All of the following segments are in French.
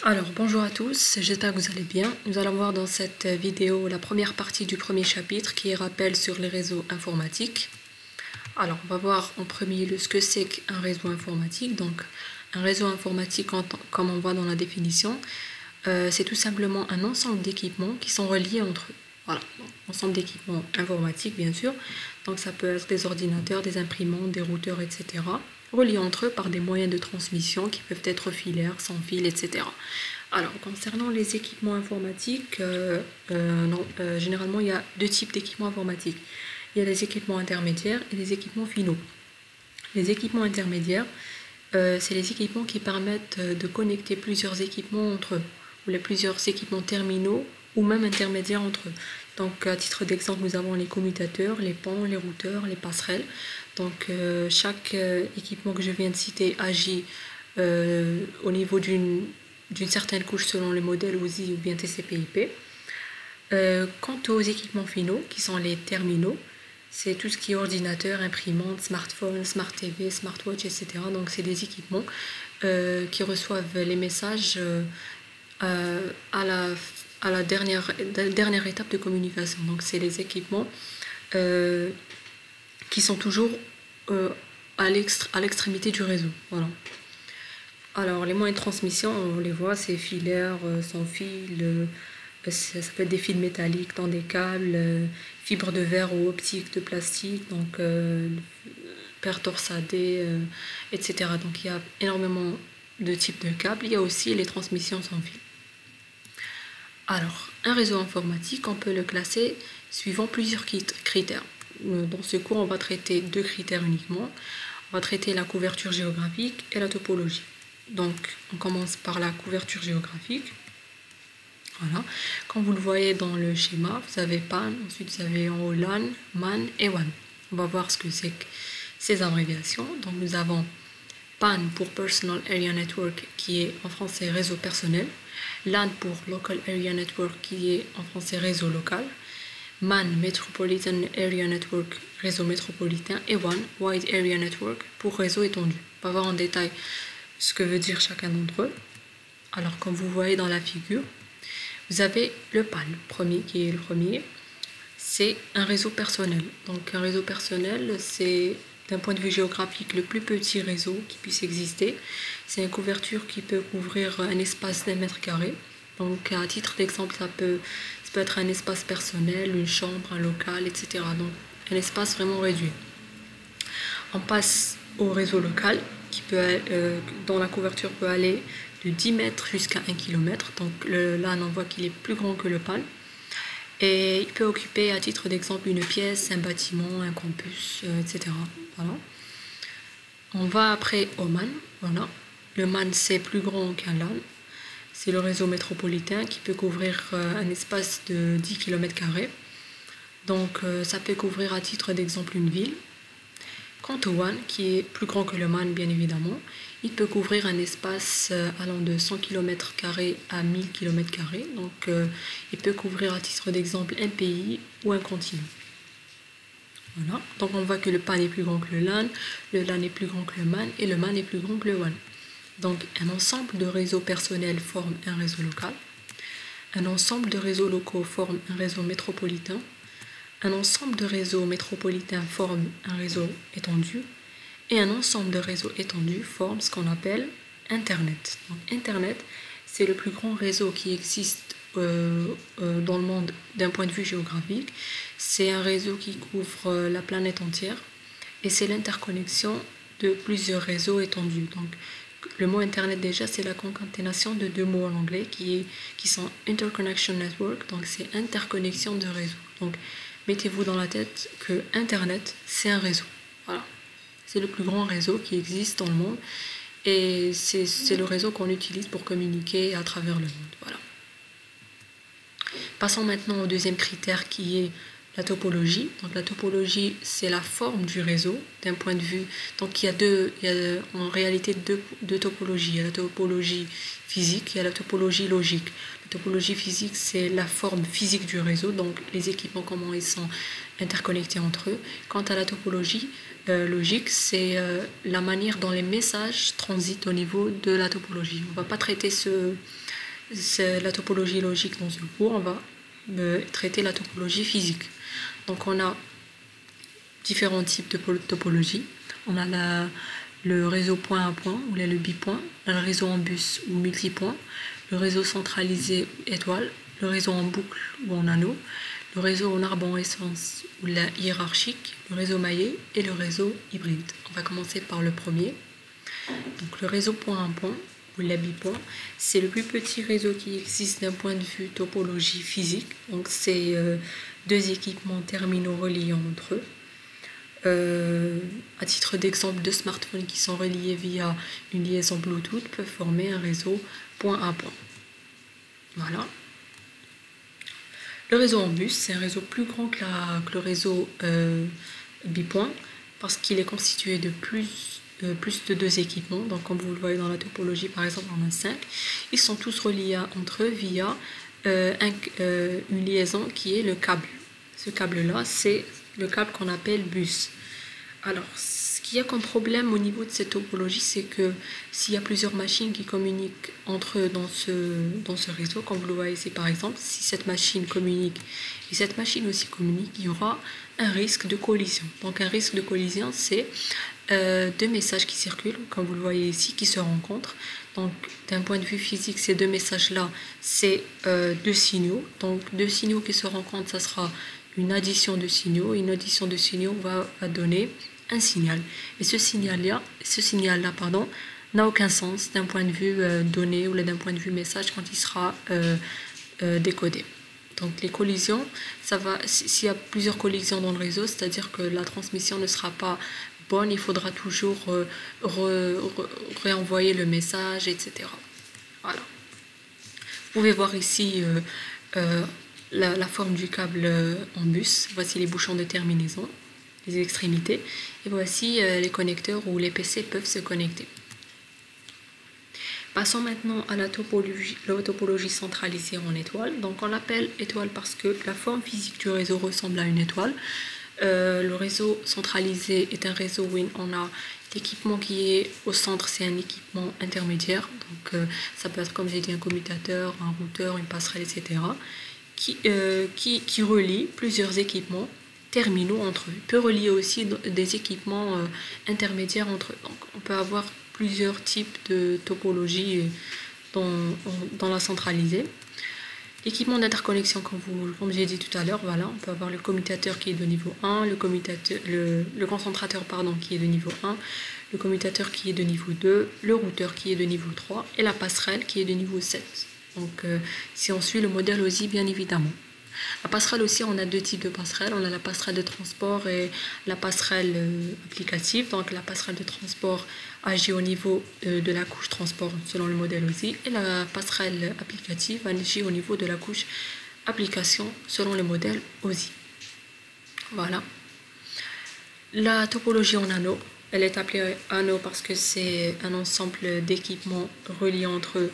Alors bonjour à tous, j'espère que vous allez bien. Nous allons voir dans cette vidéo la première partie du premier chapitre qui est rappel sur les réseaux informatiques. Alors on va voir en premier lieu ce que c'est qu'un réseau informatique. Donc un réseau informatique, comme on voit dans la définition, c'est tout simplement un ensemble d'équipements qui sont reliés entre eux. Voilà, donc, ensemble d'équipements informatiques bien sûr. Donc ça peut être des ordinateurs, des imprimantes, des routeurs, etc. reliés entre eux par des moyens de transmission qui peuvent être filaires, sans fil, etc. Alors, concernant les équipements informatiques, généralement, il y a deux types d'équipements informatiques. Il y a les équipements intermédiaires et les équipements finaux. Les équipements intermédiaires, c'est les équipements qui permettent de connecter plusieurs équipements entre eux, ou les plusieurs équipements terminaux, ou même intermédiaires entre eux. Donc, à titre d'exemple, nous avons les commutateurs, les ponts, les routeurs, les passerelles. Donc, chaque équipement que je viens de citer agit au niveau d'une certaine couche selon le modèle OSI ou bien TCP/IP. Quant aux équipements finaux, qui sont les terminaux, c'est tout ce qui est ordinateur, imprimante, smartphone, smart TV, smartwatch, etc. Donc, c'est des équipements qui reçoivent les messages à la dernière étape de communication. Donc, c'est les équipements qui sont toujours à l'extrémité du réseau. Voilà. Alors, les moyens de transmission, on les voit, c'est filaire, sans fil, ça peut être des fils métalliques dans des câbles, fibres de verre ou optiques de plastique, donc paires torsadées, etc. Donc, il y a énormément de types de câbles. Il y a aussi les transmissions sans fil. Alors, un réseau informatique, on peut le classer suivant plusieurs critères. Dans ce cours, on va traiter deux critères uniquement. On va traiter la couverture géographique et la topologie. Donc, on commence par la couverture géographique. Voilà. Comme vous le voyez dans le schéma, vous avez PAN, ensuite vous avez en haut LAN, MAN et WAN. On va voir ce que c'est que ces abréviations. Donc, nous avons PAN pour Personal Area Network, qui est en français réseau personnel. LAN pour Local Area Network, qui est en français réseau local. MAN, Metropolitan Area Network, réseau métropolitain. Et WAN, Wide Area Network, pour réseau étendu. On va voir en détail ce que veut dire chacun d'entre eux. Alors, comme vous voyez dans la figure, vous avez le PAN, qui est le premier. C'est un réseau personnel. Donc, un réseau personnel, c'est d'un point de vue géographique le plus petit réseau qui puisse exister. C'est une couverture qui peut couvrir un espace d'1 mètre carré. Donc, à titre d'exemple, ça peut être un espace personnel, une chambre, un local, etc. Donc, un espace vraiment réduit. On passe au réseau local, dont la couverture peut aller de 10 mètres jusqu'à 1 km. Donc, là, on voit qu'il est plus grand que le PAN. Et il peut occuper, à titre d'exemple, une pièce, un bâtiment, un campus, etc. Voilà. On va après au MAN. Voilà. Le MAN, c'est plus grand qu'un LAN. C'est le réseau métropolitain qui peut couvrir un espace de 10 km². Donc, ça peut couvrir, à titre d'exemple, une ville. Quant au WAN, qui est plus grand que le MAN, bien évidemment, il peut couvrir un espace allant de 100 km² à 1000 km². Donc, il peut couvrir, à titre d'exemple, un pays ou un continent. Voilà. Donc, on voit que le PAN est plus grand que le LAN est plus grand que le MAN, et le MAN est plus grand que le WAN. Donc, un ensemble de réseaux personnels forme un réseau local. Un ensemble de réseaux locaux forme un réseau métropolitain. Un ensemble de réseaux métropolitains forme un réseau étendu. Et un ensemble de réseaux étendus forme ce qu'on appelle Internet. Donc, Internet, c'est le plus grand réseau qui existe dans le monde d'un point de vue géographique. C'est un réseau qui couvre la planète entière. Et c'est l'interconnexion de plusieurs réseaux étendus. Donc, le mot Internet, déjà, c'est la concaténation de deux mots en anglais qui sont Interconnection Network. Donc, c'est interconnexion de réseaux. Donc, mettez-vous dans la tête que Internet, c'est un réseau. Voilà. C'est le plus grand réseau qui existe dans le monde. Et c'est le réseau qu'on utilise pour communiquer à travers le monde. Voilà. Passons maintenant au deuxième critère qui est la topologie. Donc, la topologie, c'est la forme du réseau d'un point de vue. Donc, il y a en réalité deux topologies. Il y a la topologie physique et la topologie logique. La topologie physique, c'est la forme physique du réseau. Donc, les équipements, comment ils sont interconnectés entre eux. Quant à la topologie logique, c'est la manière dont les messages transitent au niveau de la topologie. On ne va pas traiter la topologie logique dans ce cours, on va traiter la topologie physique. Donc on a différents types de topologie. On a le réseau point à point, ou le bipoint, le réseau en bus ou multipoint, le réseau centralisé étoile, le réseau en boucle ou en anneau, le réseau en arborescence ou la hiérarchique, le réseau maillé et le réseau hybride. On va commencer par le premier. Donc le réseau point à point ou la bipoint, c'est le plus petit réseau qui existe d'un point de vue topologie physique. Donc c'est deux équipements terminaux reliés entre eux. À titre d'exemple, deux smartphones qui sont reliés via une liaison Bluetooth peuvent former un réseau point à point. Voilà. Le réseau en bus, c'est un réseau plus grand que le réseau bipoint parce qu'il est constitué de plus de deux équipements. Donc comme vous le voyez dans la topologie, par exemple, on a 5. Ils sont tous reliés entre eux via une liaison qui est le câble. Ce câble-là, c'est le câble qu'on appelle bus. Alors, ce qu'il y a comme problème au niveau de cette topologie, c'est que s'il y a plusieurs machines qui communiquent entre eux dans ce réseau, comme vous le voyez ici par exemple, si cette machine communique et cette machine aussi communique, il y aura un risque de collision. Donc un risque de collision, c'est deux messages qui circulent, comme vous le voyez ici, qui se rencontrent. Donc d'un point de vue physique, ces deux messages-là, c'est deux signaux. Donc deux signaux qui se rencontrent, ça sera une addition de signaux. Une addition de signaux va donner un signal. Et ce signal-là, n'a aucun sens d'un point de vue donné ou d'un point de vue message quand il sera décodé. Donc les collisions, s'il y a plusieurs collisions dans le réseau, c'est-à-dire que la transmission ne sera pas bonne, il faudra toujours réenvoyer le message, etc. Voilà. Vous pouvez voir ici la forme du câble en bus. Voici les bouchons de terminaison, les extrémités, et voici les connecteurs où les PC peuvent se connecter. Passons maintenant à la topologie centralisée en étoile. Donc on l'appelle étoile parce que la forme physique du réseau ressemble à une étoile. Le réseau centralisé est un réseau où on a l'équipement qui est au centre, c'est un équipement intermédiaire. Donc ça peut être, comme j'ai dit, un commutateur, un routeur, une passerelle, etc. Qui relie plusieurs équipements terminaux entre eux. Il peut relier aussi des équipements intermédiaires entre eux. Donc on peut avoir plusieurs types de topologies dans la centralisée. L'équipement d'interconnexion, comme j'ai dit tout à l'heure, voilà, on peut avoir le commutateur qui est de niveau 1, le concentrateur qui est de niveau 1, le commutateur qui est de niveau 2, le routeur qui est de niveau 3 et la passerelle qui est de niveau 7. Donc si on suit le modèle OSI, bien évidemment. La passerelle aussi, on a deux types de passerelles. On a la passerelle de transport et la passerelle applicative. Donc la passerelle de transport agit au niveau de la couche transport selon le modèle OSI. Et la passerelle applicative agit au niveau de la couche application selon le modèle OSI. Voilà. La topologie en anneau, elle est appelée anneau parce que c'est un ensemble d'équipements reliés entre eux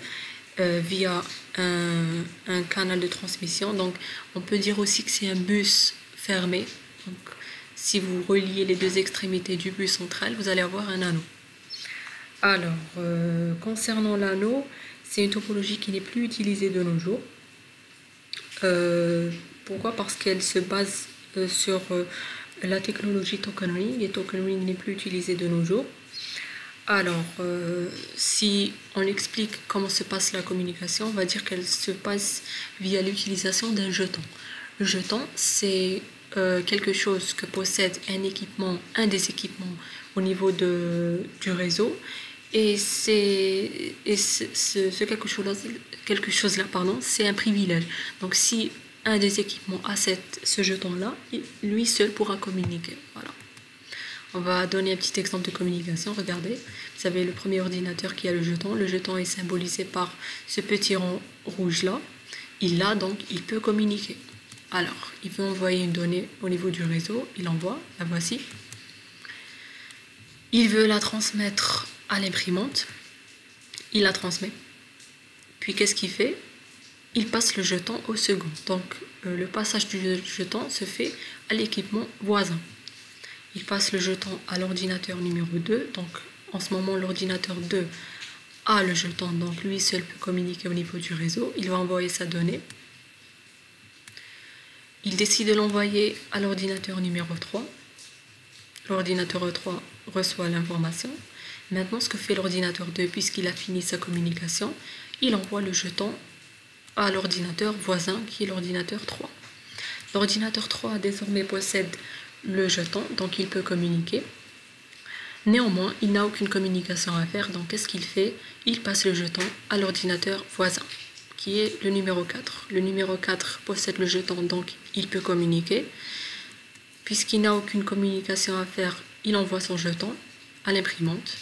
via un canal de transmission. Donc on peut dire aussi que c'est un bus fermé. Donc si vous reliez les deux extrémités du bus central, vous allez avoir un anneau. Alors concernant l'anneau, c'est une topologie qui n'est plus utilisée de nos jours. Pourquoi? Parce qu'elle se base sur la technologie token ring, et token ring n'est plus utilisé de nos jours. Alors, si on explique comment se passe la communication, on va dire qu'elle se passe via l'utilisation d'un jeton. Le jeton, c'est quelque chose que possède un des équipements au niveau du réseau. Et ce quelque chose-là, c'est un privilège. Donc, si un des équipements a ce jeton-là, lui seul pourra communiquer. Voilà. On va donner un petit exemple de communication. Regardez, vous avez le premier ordinateur qui a le jeton. Le jeton est symbolisé par ce petit rond rouge-là. Il l'a, donc il peut communiquer. Alors, il veut envoyer une donnée au niveau du réseau. Il envoie, la voici. Il veut la transmettre à l'imprimante. Il la transmet. Puis, qu'est-ce qu'il fait? il passe le jeton au second. Donc le passage du jeton se fait à l'équipement voisin. Il passe le jeton à l'ordinateur numéro 2. Donc en ce moment, l'ordinateur 2 a le jeton, donc lui seul peut communiquer au niveau du réseau. Il va envoyer sa donnée. Il décide de l'envoyer à l'ordinateur numéro 3. L'ordinateur 3 reçoit l'information. Maintenant, ce que fait l'ordinateur 2, puisqu'il a fini sa communication, il envoie le jeton à l'ordinateur voisin qui est l'ordinateur 3. L'ordinateur 3 désormais possède le jeton, donc il peut communiquer. Néanmoins, il n'a aucune communication à faire, donc qu'est-ce qu'il fait? Il passe le jeton à l'ordinateur voisin, qui est le numéro 4. Le numéro 4 possède le jeton, donc il peut communiquer. Puisqu'il n'a aucune communication à faire, il envoie son jeton à l'imprimante.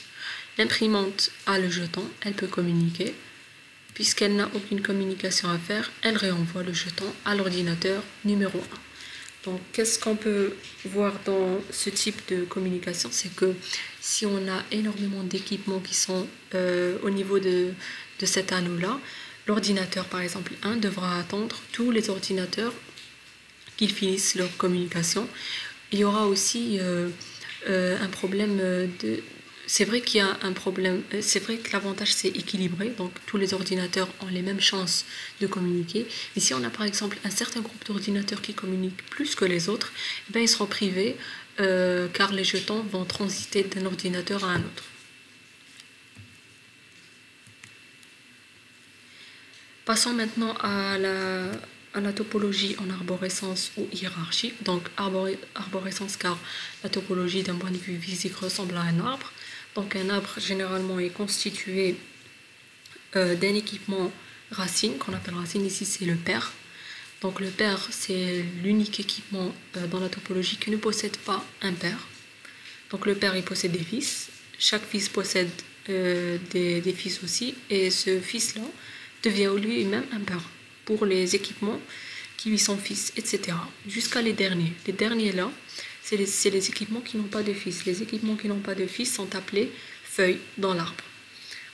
L'imprimante a le jeton, elle peut communiquer. Puisqu'elle n'a aucune communication à faire, elle réenvoie le jeton à l'ordinateur numéro 1. Donc, qu'est-ce qu'on peut voir dans ce type de communication? C'est que si on a énormément d'équipements qui sont au niveau de cet anneau-là, l'ordinateur, par exemple, 1 devra attendre tous les ordinateurs qu'ils finissent leur communication. Il y aura aussi un problème de... C'est vrai qu'il y a un problème, c'est vrai que l'avantage c'est équilibré, donc tous les ordinateurs ont les mêmes chances de communiquer. Mais si on a par exemple un certain groupe d'ordinateurs qui communiquent plus que les autres, eh bien, ils seront privés car les jetons vont transiter d'un ordinateur à un autre. Passons maintenant à la topologie en arborescence ou hiérarchie. Donc arborescence car la topologie d'un point de vue physique ressemble à un arbre. Donc un arbre généralement est constitué d'un équipement racine, qu'on appelle racine, ici c'est le pair. Donc le pair c'est l'unique équipement dans la topologie qui ne possède pas un pair. Donc le pair il possède des fils, chaque fils possède des fils aussi, et ce fils là devient lui-même un pair pour les équipements qui lui sont fils, etc. Jusqu'à les derniers. Les derniers là, c'est les équipements qui n'ont pas de fils. Les équipements qui n'ont pas de fils sont appelés feuilles dans l'arbre.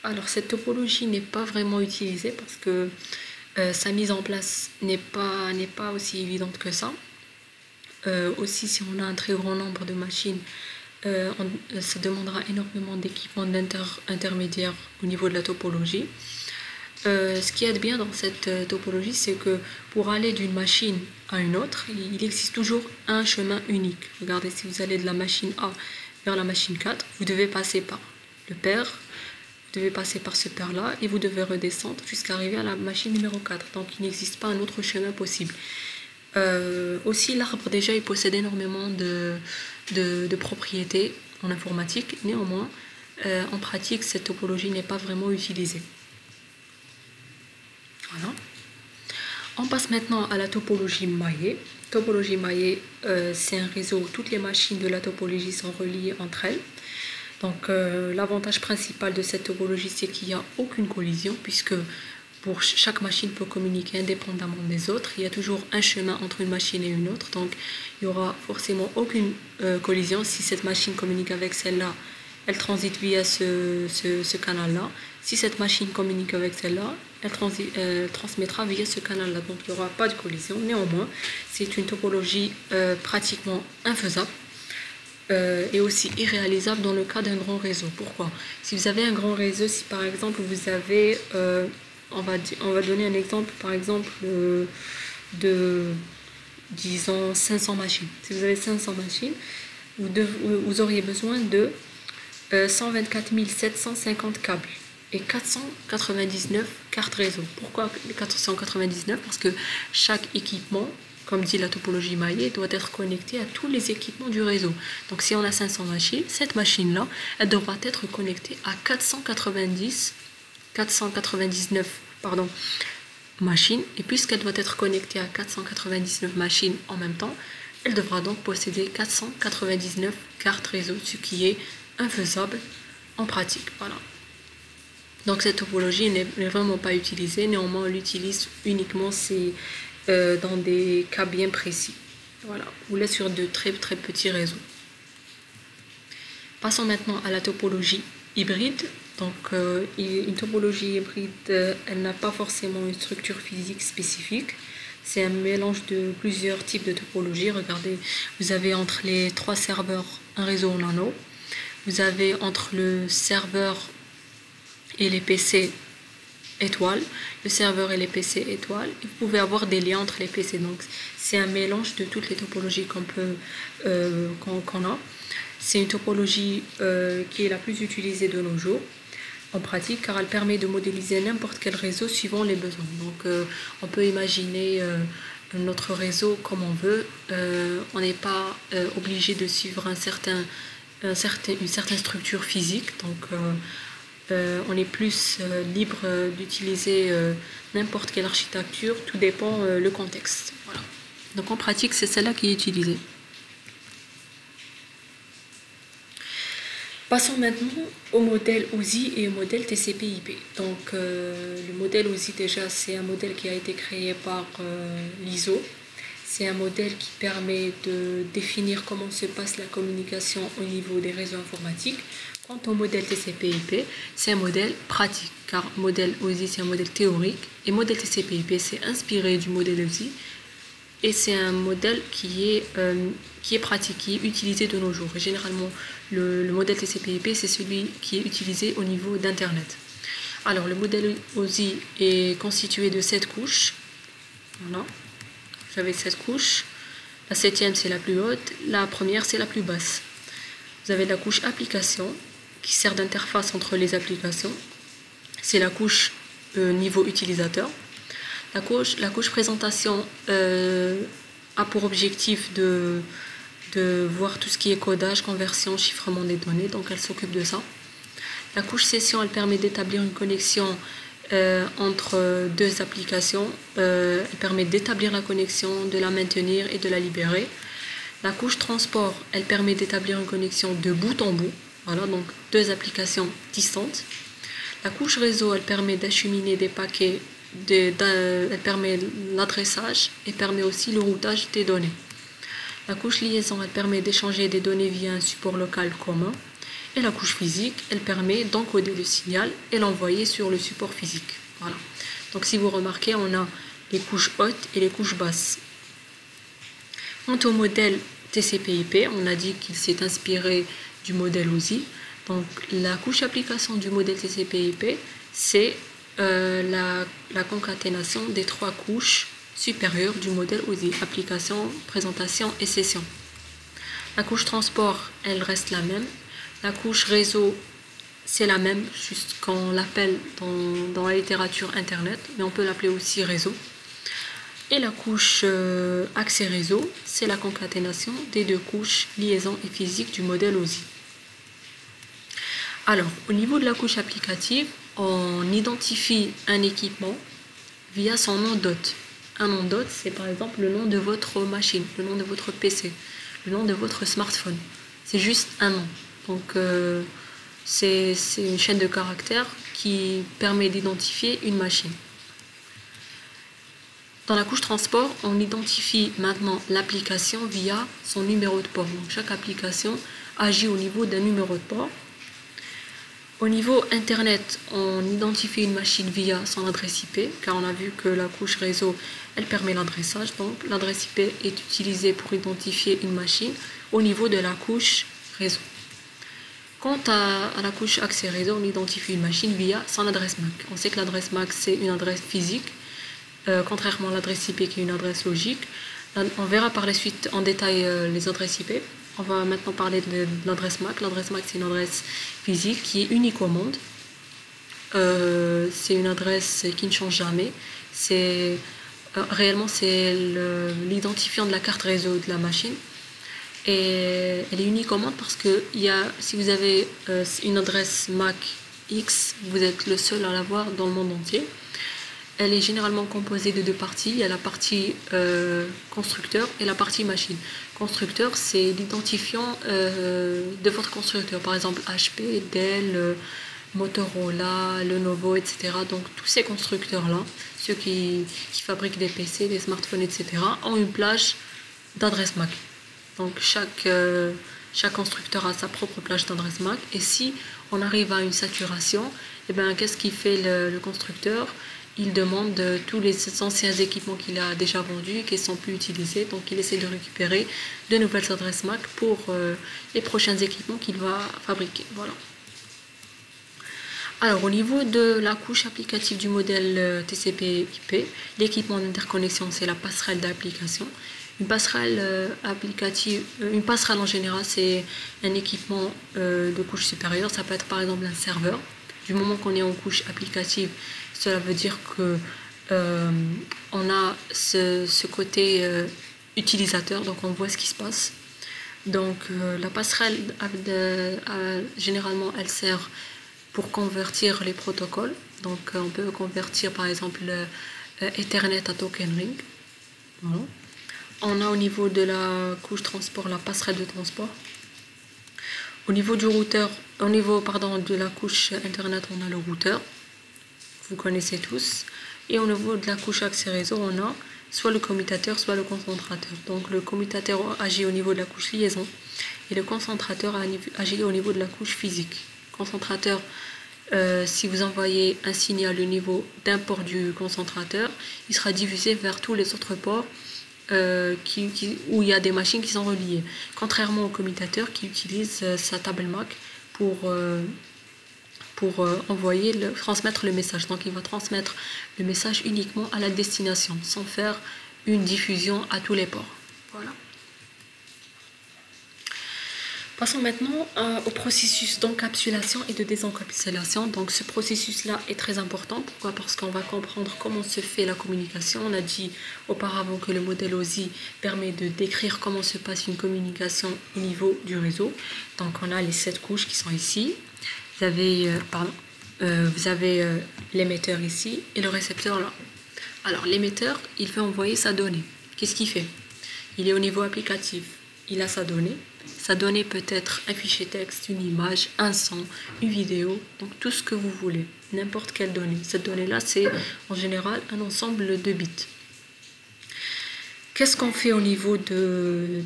Alors cette topologie n'est pas vraiment utilisée parce que sa mise en place n'est pas aussi évidente que ça. Aussi, si on a un très grand nombre de machines, ça demandera énormément d'équipements intermédiaires au niveau de la topologie. Ce qui est bien dans cette topologie, c'est que pour aller d'une machine à une autre, il existe toujours un chemin unique. Regardez, si vous allez de la machine A vers la machine 4, vous devez passer par le pair, vous devez passer par ce pair-là et vous devez redescendre jusqu'à arriver à la machine numéro 4. Donc il n'existe pas un autre chemin possible. Aussi, l'arbre déjà, il possède énormément de propriétés en informatique. Néanmoins, en pratique, cette topologie n'est pas vraiment utilisée. Voilà. On passe maintenant à la topologie maillée. Topologie maillée, c'est un réseau où toutes les machines de la topologie sont reliées entre elles. Donc l'avantage principal de cette topologie, c'est qu'il n'y a aucune collision, puisque pour chaque machine peut communiquer indépendamment des autres. Il y a toujours un chemin entre une machine et une autre, donc il n'y aura forcément aucune collision. Si cette machine communique avec celle-là, elle transite via ce canal-là. Si cette machine communique avec celle-là, elle transmettra via ce canal-là. Donc il n'y aura pas de collision. Néanmoins, c'est une topologie pratiquement infaisable et aussi irréalisable dans le cas d'un grand réseau. Pourquoi? Si vous avez un grand réseau, si par exemple vous avez, on va donner un exemple par exemple de, disons, 500 machines. Si vous avez 500 machines, vous auriez besoin de 124 750 câbles et 499 cartes réseau. Pourquoi 499? Parce que chaque équipement, comme dit la topologie maillée, doit être connecté à tous les équipements du réseau. Donc si on a 500 machines, cette machine-là, elle devra être connectée à 499 machines, et puisqu'elle doit être connectée à 499 machines en même temps, elle devra donc posséder 499 cartes réseau, ce qui est infaisable en pratique. Voilà. Donc cette topologie n'est vraiment pas utilisée. Néanmoins, on l'utilise uniquement dans des cas bien précis. Voilà. Ou là sur de très petits réseaux. Passons maintenant à la topologie hybride. Donc, une topologie hybride, elle n'a pas forcément une structure physique spécifique. C'est un mélange de plusieurs types de topologies. Regardez, vous avez entre les trois serveurs un réseau en anneau. Vous avez entre le serveur et les PC étoiles, le serveur et les PC étoiles. Vous pouvez avoir des liens entre les PC. Donc, c'est un mélange de toutes les topologies qu'on a. C'est une topologie qui est la plus utilisée de nos jours en pratique, car elle permet de modéliser n'importe quel réseau suivant les besoins. Donc on peut imaginer notre réseau comme on veut. On n'est pas obligé de suivre une certaine structure physique. Donc on est plus libre d'utiliser n'importe quelle architecture, tout dépend le contexte. Voilà. Donc en pratique, c'est celle-là qui est utilisée. Passons maintenant au modèle OSI et au modèle TCP/IP. Donc le modèle OSI, déjà, c'est un modèle qui a été créé par l'ISO. C'est un modèle qui permet de définir comment se passe la communication au niveau des réseaux informatiques. Quant au modèle TCP/IP, c'est un modèle pratique, car modèle OSI, c'est un modèle théorique, et modèle TCP/IP, c'est inspiré du modèle OSI. Et c'est un modèle qui est pratique, qui est utilisé de nos jours. Et généralement, le modèle TCP/IP, c'est celui qui est utilisé au niveau d'Internet. Alors, le modèle OSI est constitué de 7 couches. Voilà. Vous avez 7 couches. La 7e, c'est la plus haute. La première, c'est la plus basse. Vous avez la couche application, qui sert d'interface entre les applications. C'est la couche niveau utilisateur. La couche présentation a pour objectif de voir tout ce qui est codage, conversion, chiffrement des données, donc elle s'occupe de ça. La couche session, elle permet d'établir une connexion entre deux applications. Elle permet d'établir la connexion, de la maintenir et de la libérer. La couche transport, elle permet d'établir une connexion de bout en bout, voilà, donc deux applications distantes. La couche réseau, elle permet d'acheminer des paquets. Elle permet l'adressage et permet aussi le routage des données. La couche liaison, elle permet d'échanger des données via un support local commun. Et la couche physique, elle permet d'encoder le signal et l'envoyer sur le support physique. Voilà. Donc si vous remarquez, on a les couches hautes et les couches basses. Quant au modèle TCP/IP, on a dit qu'il s'est inspiré du modèle OSI. Donc la couche application du modèle TCP/IP, c'est la concaténation des trois couches supérieures du modèle OSI, application, présentation et session. La couche transport, elle reste la même. La couche réseau, c'est la même, juste qu'on l'appelle dans la littérature internet, mais on peut l'appeler aussi réseau. Et la couche accès réseau, c'est la concaténation des deux couches liaison et physique du modèle OSI. Alors, au niveau de la couche applicative, on identifie un équipement via son nom d'hôte. Un nom d'hôte, c'est par exemple le nom de votre machine, le nom de votre PC, le nom de votre smartphone. C'est juste un nom. Donc, c'est une chaîne de caractères qui permet d'identifier une machine. Dans la couche transport, on identifie maintenant l'application via son numéro de port. Donc, chaque application agit au niveau d'un numéro de port. Au niveau Internet, on identifie une machine via son adresse IP, car on a vu que la couche réseau, elle permet l'adressage. Donc, l'adresse IP est utilisée pour identifier une machine au niveau de la couche réseau. Quant à la couche accès réseau, on identifie une machine via son adresse MAC. On sait que l'adresse MAC, c'est une adresse physique, contrairement à l'adresse IP qui est une adresse logique. On verra par la suite en détail les adresses IP. On va maintenant parler de l'adresse MAC. L'adresse MAC, c'est une adresse physique qui est unique au monde. C'est une adresse qui ne change jamais. Réellement, c'est l'identifiant de la carte réseau de la machine. Et elle est unique au monde parce que si vous avez une adresse MAC X, vous êtes le seul à l'avoir dans le monde entier. Elle est généralement composée de deux parties. Il y a la partie constructeur et la partie machine. Constructeur, c'est l'identifiant de votre constructeur. Par exemple, HP, Dell, Motorola, Lenovo, etc. Donc, tous ces constructeurs-là, ceux qui fabriquent des PC, des smartphones, etc., ont une plage d'adresse MAC. Donc, chaque chaque constructeur a sa propre plage d'adresse MAC. Et si on arrive à une saturation, eh ben, qu'est-ce qu'il fait le constructeur? Il demande tous les anciens équipements qu'il a déjà vendus et qui ne sont plus utilisés. Donc il essaie de récupérer de nouvelles adresses MAC pour les prochains équipements qu'il va fabriquer. Voilà. Alors au niveau de la couche applicative du modèle TCP/IP, l'équipement d'interconnexion, c'est la passerelle d'application. Une passerelle applicative, une passerelle en général, c'est un équipement de couche supérieure. Ça peut être par exemple un serveur. Du moment qu'on est en couche applicative, cela veut dire que on a ce côté utilisateur, donc on voit ce qui se passe. Donc la passerelle, généralement, elle sert pour convertir les protocoles. Donc on peut convertir par exemple Ethernet à Token Ring. Voilà. On a au niveau de la couche transport la passerelle de transport. Au niveau du routeur, de la couche internet, on a le routeur. Vous connaissez tous. Et au niveau de la couche accès réseau, on a soit le commutateur, soit le concentrateur. Donc le commutateur agit au niveau de la couche liaison et le concentrateur agit au niveau de la couche physique. Concentrateur, si vous envoyez un signal au niveau d'un port du concentrateur, il sera diffusé vers tous les autres ports où il y a des machines qui sont reliées. Contrairement au commutateur qui utilise sa table MAC pour transmettre le message. Donc il va transmettre le message uniquement à la destination, sans faire une diffusion à tous les ports. Voilà. Passons maintenant au processus d'encapsulation et de désencapsulation. Donc ce processus-là est très important. Pourquoi? Parce qu'on va comprendre comment se fait la communication. On a dit auparavant que le modèle OSI permet de décrire comment se passe une communication au niveau du réseau. Donc on a les 7 couches qui sont ici. Vous avez l'émetteur ici et le récepteur là. Alors l'émetteur, il veut envoyer sa donnée. Qu'est-ce qu'il fait? Il est au niveau applicatif. Il a sa donnée. Sa donnée peut être un fichier texte, une image, un son, une vidéo, donc tout ce que vous voulez, n'importe quelle donnée. Cette donnée-là, c'est en général un ensemble de bits. Qu'est-ce qu'on fait au niveau de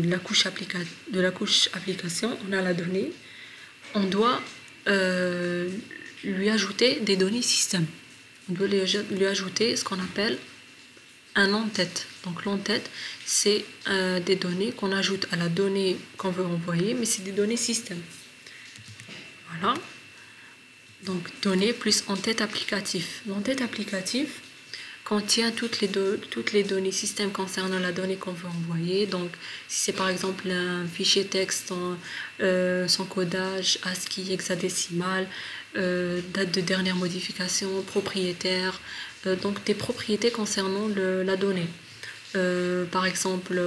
la couche application? On a la donnée. On doit lui ajouter des données système. On doit lui ajouter ce qu'on appelle un en-tête. Donc l'en-tête, c'est des données qu'on ajoute à la donnée qu'on veut envoyer, mais c'est des données système. Voilà. Donc données plus en-tête applicatif. L'en-tête applicatif contient toutes les données système concernant la donnée qu'on veut envoyer. Donc si c'est par exemple un fichier texte, son codage, ASCII, hexadécimal, date de dernière modification, propriétaire, donc des propriétés concernant la donnée. Par exemple,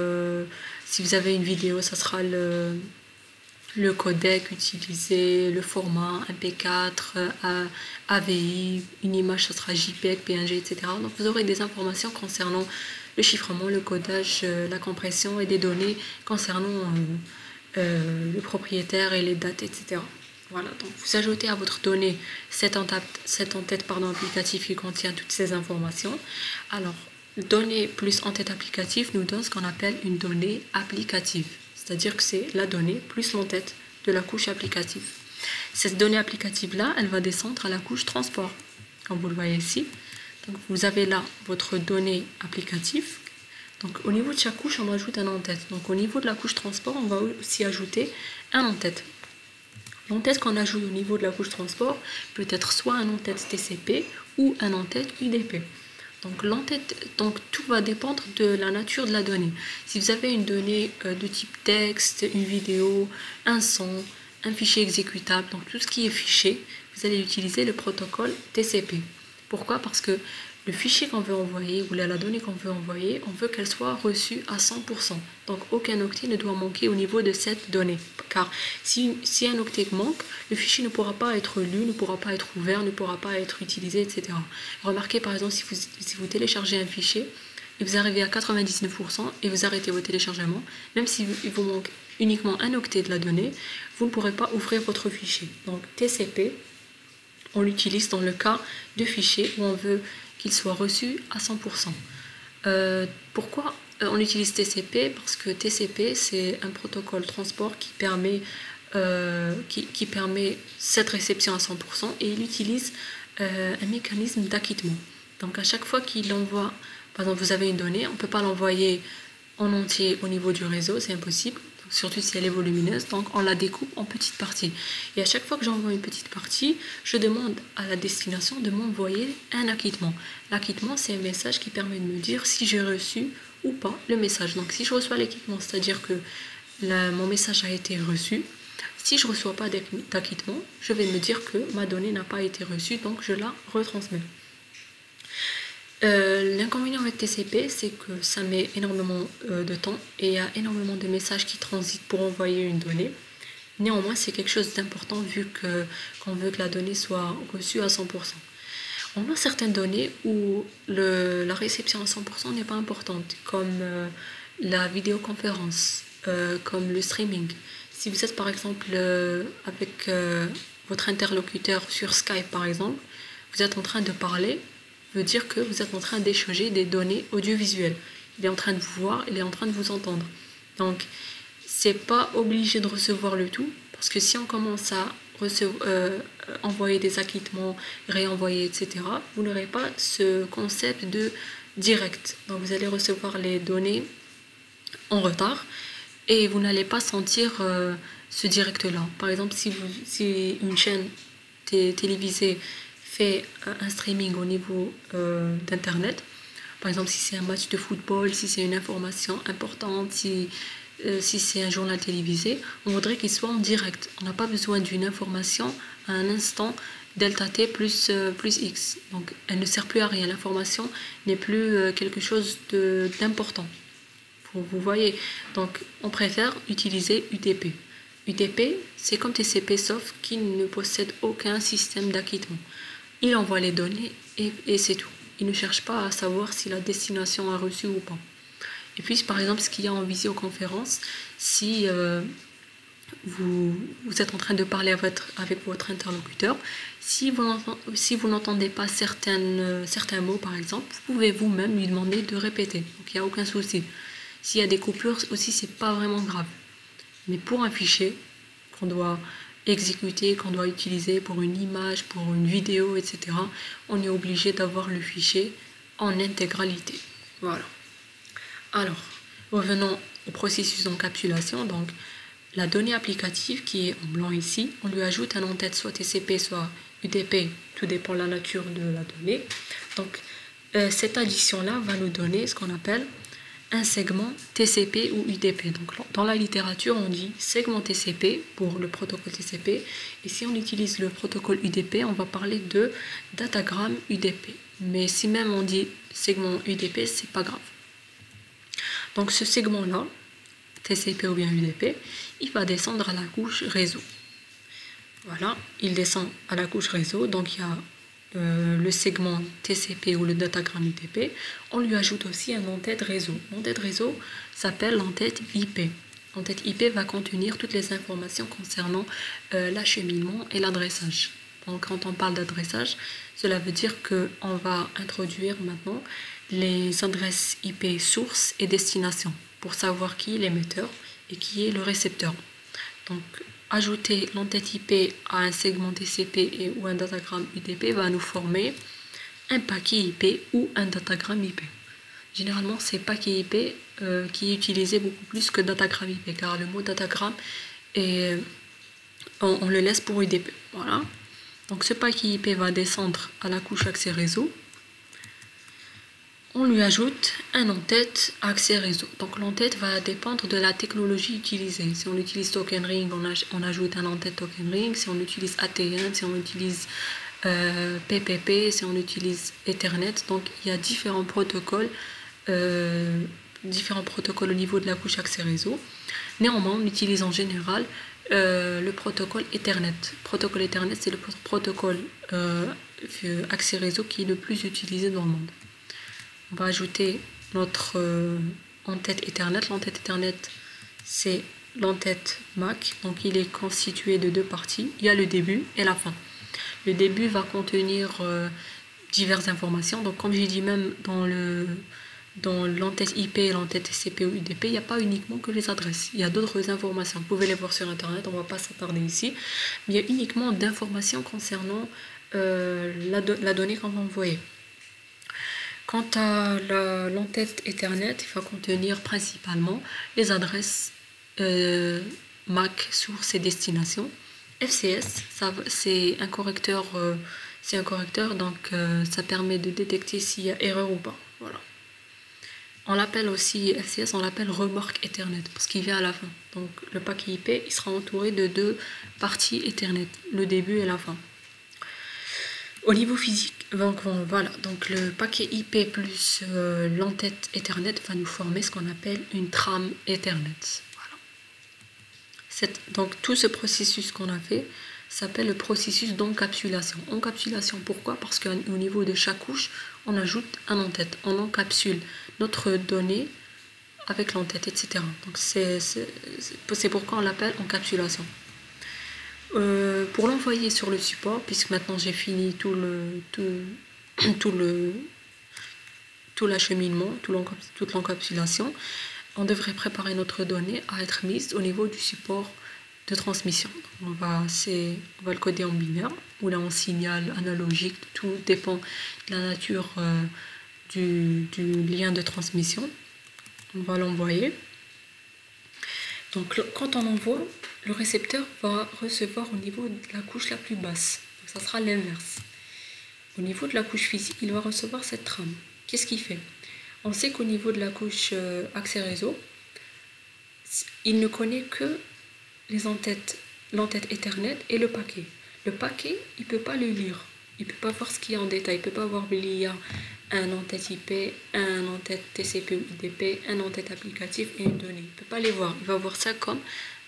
si vous avez une vidéo, ça sera le codec utilisé, le format MP4, AVI, une image, ça sera JPEG, PNG, etc. Donc vous aurez des informations concernant le chiffrement, le codage, la compression et des données concernant le propriétaire et les dates, etc. Voilà, donc vous ajoutez à votre donnée cet en-tête applicatif qui contient toutes ces informations. Alors, donnée plus en-tête applicatif nous donne ce qu'on appelle une donnée applicative. C'est-à-dire que c'est la donnée plus l'en-tête de la couche applicative. Cette donnée applicative-là, elle va descendre à la couche transport, comme vous le voyez ici. Donc vous avez là votre donnée applicative. Donc au niveau de chaque couche, on ajoute un en-tête. Donc au niveau de la couche transport, on va aussi ajouter un en-tête. L'en-tête qu'on ajoute au niveau de la couche transport peut être soit un en-tête TCP ou un en-tête UDP. Donc l'en-tête, tout va dépendre de la nature de la donnée. Si vous avez une donnée de type texte, une vidéo, un son, un fichier exécutable, donc tout ce qui est fichier, vous allez utiliser le protocole TCP. Pourquoi? Parce que le fichier qu'on veut envoyer ou la donnée qu'on veut envoyer, on veut qu'elle soit reçue à 100%. Donc aucun octet ne doit manquer au niveau de cette donnée. Car si un octet manque, le fichier ne pourra pas être lu, ne pourra pas être ouvert, ne pourra pas être utilisé, etc. Remarquez par exemple si vous téléchargez un fichier et vous arrivez à 99% et vous arrêtez vos téléchargements, même s'il vous manque uniquement un octet de la donnée, vous ne pourrez pas ouvrir votre fichier. Donc TCP, on l'utilise dans le cas de fichiers où on veut qu'il soit reçu à 100%. Pourquoi on utilise TCP parce que TCP, c'est un protocole transport qui permet cette réception à 100% et il utilise un mécanisme d'acquittement. Donc à chaque fois qu'il envoie, par exemple vous avez une donnée, on ne peut pas l'envoyer en entier au niveau du réseau, c'est impossible, surtout si elle est volumineuse, donc on la découpe en petites parties. Et à chaque fois que j'envoie une petite partie, je demande à la destination de m'envoyer un acquittement. L'acquittement, c'est un message qui permet de me dire si j'ai reçu ou pas le message. Donc si je reçois l'acquittement, c'est-à-dire que mon message a été reçu. Si je ne reçois pas d'acquittement, je vais me dire que ma donnée n'a pas été reçue, donc je la retransmets. L'inconvénient avec TCP, c'est que ça met énormément de temps et il y a énormément de messages qui transitent pour envoyer une donnée. Néanmoins, c'est quelque chose d'important vu qu'on veut que la donnée soit reçue à 100%. On a certaines données où la réception à 100% n'est pas importante, comme la vidéoconférence, comme le streaming. Si vous êtes par exemple avec votre interlocuteur sur Skype par exemple, vous êtes en train de parler, veut dire que vous êtes en train d'échanger des données audiovisuelles. Il est en train de vous voir, il est en train de vous entendre. Donc, c'est pas obligé de recevoir le tout, parce que si on commence à envoyer des acquittements, réenvoyer, etc., vous n'aurez pas ce concept de direct. Donc, vous allez recevoir les données en retard et vous n'allez pas sentir ce direct-là. Par exemple, si une chaîne télévisée fait un streaming au niveau d'internet, par exemple si c'est un match de football, si c'est une information importante, si c'est un journal télévisé, on voudrait qu'il soit en direct. On n'a pas besoin d'une information à un instant delta t plus x. Donc elle ne sert plus à rien. L'information n'est plus quelque chose d'important. Vous voyez, donc on préfère utiliser UDP. UDP, c'est comme TCP sauf qu'il ne possède aucun système d'acquittement. Il envoie les données et c'est tout. Il ne cherche pas à savoir si la destination a reçu ou pas. Et puis, par exemple, ce qu'il y a en visioconférence, si vous êtes en train de parler avec votre interlocuteur, si vous n'entendez pas certains mots, par exemple, vous pouvez vous-même lui demander de répéter. Donc, il n'y a aucun souci. S'il y a des coupures aussi, c'est pas vraiment grave. Mais pour un fichier qu'on doit exécuter, qu'on doit utiliser pour une image, pour une vidéo, etc., on est obligé d'avoir le fichier en intégralité. Voilà. Alors, revenons au processus d'encapsulation. Donc, la donnée applicative qui est en blanc ici, on lui ajoute un en-tête soit TCP, soit UDP, tout dépend de la nature de la donnée. Donc, cette addition-là va nous donner ce qu'on appelle un segment TCP ou UDP. Donc, dans la littérature, on dit segment TCP pour le protocole TCP. Et si on utilise le protocole UDP, on va parler de datagramme UDP. Mais si même on dit segment UDP, c'est pas grave. Donc, ce segment-là, TCP ou bien UDP, il va descendre à la couche réseau. Voilà, il descend à la couche réseau. Donc, il y a le segment TCP ou le datagramme UDP, on lui ajoute aussi un en-tête réseau. L'en-tête réseau s'appelle l'en-tête IP. L'en-tête IP va contenir toutes les informations concernant l'acheminement et l'adressage. Donc quand on parle d'adressage, cela veut dire qu'on va introduire maintenant les adresses IP source et destination pour savoir qui est l'émetteur et qui est le récepteur. Donc ajouter l'en-tête IP à un segment TCP ou un datagramme UDP va nous former un paquet IP ou un datagramme IP. Généralement, c'est paquet IP qui est utilisé beaucoup plus que datagramme IP, car le mot datagramme, on le laisse pour UDP. Voilà. Donc ce paquet IP va descendre à la couche accès réseau. On lui ajoute un en-tête accès réseau. Donc l'en-tête va dépendre de la technologie utilisée. Si on utilise Token Ring, on ajoute un en-tête Token Ring. Si on utilise ATM, si on utilise PPP, si on utilise Ethernet. Donc il y a différents protocoles au niveau de la couche accès réseau. Néanmoins, on utilise en général le protocole Ethernet. Le protocole Ethernet, c'est le protocole accès réseau qui est le plus utilisé dans le monde. On va ajouter notre en-tête Ethernet. L'en-tête Ethernet, c'est l'en-tête MAC. Donc, il est constitué de deux parties. Il y a le début et la fin. Le début va contenir diverses informations. Donc, comme j'ai dit, même dans dans l'entête IP et l'entête TCP ou UDP, il n'y a pas uniquement que les adresses. Il y a d'autres informations. Vous pouvez les voir sur Internet, on ne va pas s'attarder ici. Mais il y a uniquement d'informations concernant la donnée qu'on va envoyer. Quant à l'entête Ethernet, il va contenir principalement les adresses MAC, source et destination. FCS, c'est un correcteur, donc ça permet de détecter s'il y a erreur ou pas. Voilà. On l'appelle aussi FCS, on l'appelle remorque Ethernet parce qu'il vient à la fin. Donc le paquet IP, il sera entouré de deux parties Ethernet, le début et la fin. Au niveau physique, donc voilà, donc le paquet IP plus l'entête Ethernet va nous former ce qu'on appelle une trame Ethernet. Voilà. Donc tout ce processus qu'on a fait s'appelle le processus d'encapsulation. Encapsulation, pourquoi? Parce qu'au niveau de chaque couche, on ajoute un en-tête. On encapsule notre donnée avec l'en-tête, etc. Donc c'est pourquoi on l'appelle encapsulation. Pour l'envoyer sur le support, puisque maintenant j'ai fini tout l'acheminement, toute l'encapsulation, on devrait préparer notre donnée à être mise au niveau du support de transmission. On va le coder en binaire ou là en signal analogique, tout dépend de la nature du lien de transmission. On va l'envoyer. Donc quand on envoie, le récepteur va recevoir au niveau de la couche la plus basse. Donc ça sera l'inverse. Au niveau de la couche physique, il va recevoir cette trame. Qu'est-ce qu'il fait? On sait qu'au niveau de la couche accès réseau, il ne connaît que l'entête Ethernet et le paquet. Le paquet, il ne peut pas le lire. Il ne peut pas voir ce qu'il y a en détail. Il ne peut pas voir qu'il y a un en-tête IP, un en-tête TCP ou UDP, un en-tête applicatif et une donnée. Il ne peut pas les voir. Il va voir ça comme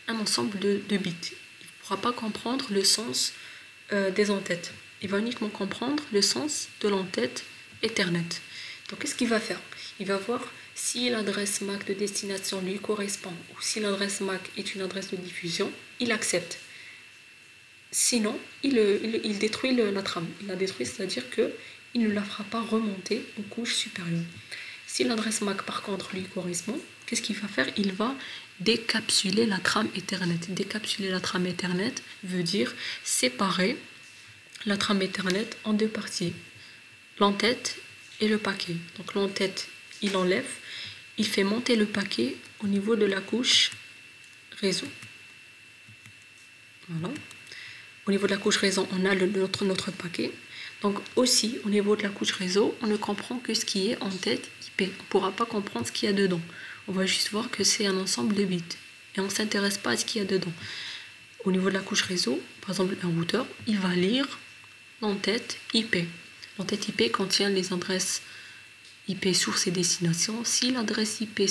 un ensemble de bits. Il ne pourra pas comprendre le sens des en-têtes. Il va uniquement comprendre le sens de l'entête Ethernet. Donc, qu'est-ce qu'il va faire? Il va voir si l'adresse MAC de destination lui correspond ou si l'adresse MAC est une adresse de diffusion, il accepte. Sinon, il détruit la trame. Il la détruit, c'est-à-dire qu'il ne la fera pas remonter aux couches supérieures. Si l'adresse MAC, par contre, lui correspond, qu'est-ce qu'il va faire? Il va décapsuler la trame Ethernet. Décapsuler la trame Ethernet veut dire séparer la trame Ethernet en deux parties. L'entête et le paquet. Donc l'entête, il enlève, il fait monter le paquet au niveau de la couche réseau. Voilà. Au niveau de la couche réseau, on a notre paquet. Donc aussi, au niveau de la couche réseau, on ne comprend que ce qui est en tête IP. On ne pourra pas comprendre ce qu'il y a dedans. On va juste voir que c'est un ensemble de bits. Et on ne s'intéresse pas à ce qu'il y a dedans. Au niveau de la couche réseau, par exemple un routeur, il va lire l'entête IP. L'entête IP contient les adresses IP source et destination. Si l'adresse IP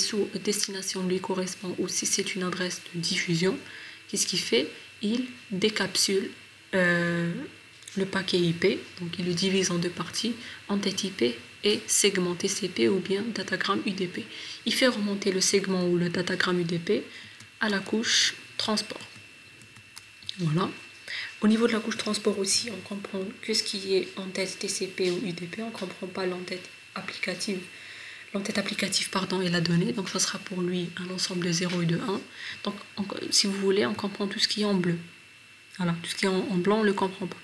destination lui correspond ou si c'est une adresse de diffusion, qu'est-ce qu'il fait? Il décapsule le paquet IP, donc il le divise en deux parties, entête IP et segment TCP ou bien datagramme UDP. Il fait remonter le segment ou le datagramme UDP à la couche transport. Voilà. Au niveau de la couche transport aussi, on comprend que ce qui est entête TCP ou UDP, on ne comprend pas l'entête applicative. L'entête applicative, est la donnée, donc ça sera pour lui un ensemble de 0 et de 1. Donc, si vous voulez, on comprend tout ce qui est en bleu. Voilà, tout ce qui est en blanc, on ne le comprend pas.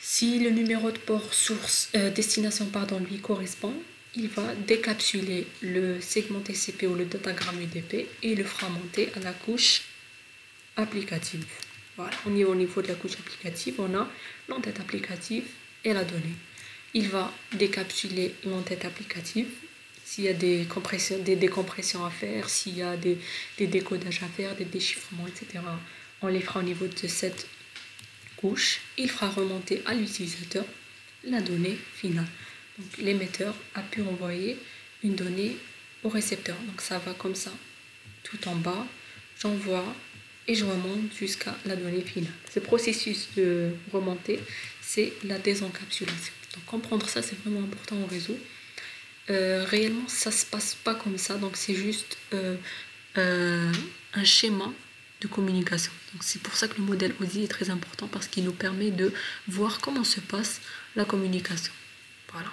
Si le numéro de port destination lui correspond, il va décapsuler le segment TCP ou le datagramme UDP et le fera monter à la couche applicative. Voilà, au niveau de la couche applicative, on a l'entête applicative et la donnée. Il va décapsuler l'entête applicative. S'il y a des décompressions à faire, s'il y a des décodages à faire, des déchiffrements, etc., on les fera au niveau de cette couche. Il fera remonter à l'utilisateur la donnée finale. Donc l'émetteur a pu envoyer une donnée au récepteur. Donc ça va comme ça, tout en bas. J'envoie et je remonte jusqu'à la donnée finale. Ce processus de remontée, c'est la désencapsulation. Donc comprendre ça, c'est vraiment important au réseau. Réellement, ça ne se passe pas comme ça, donc c'est juste un schéma de communication. Donc c'est pour ça que le modèle OSI est très important, parce qu'il nous permet de voir comment se passe la communication. Voilà.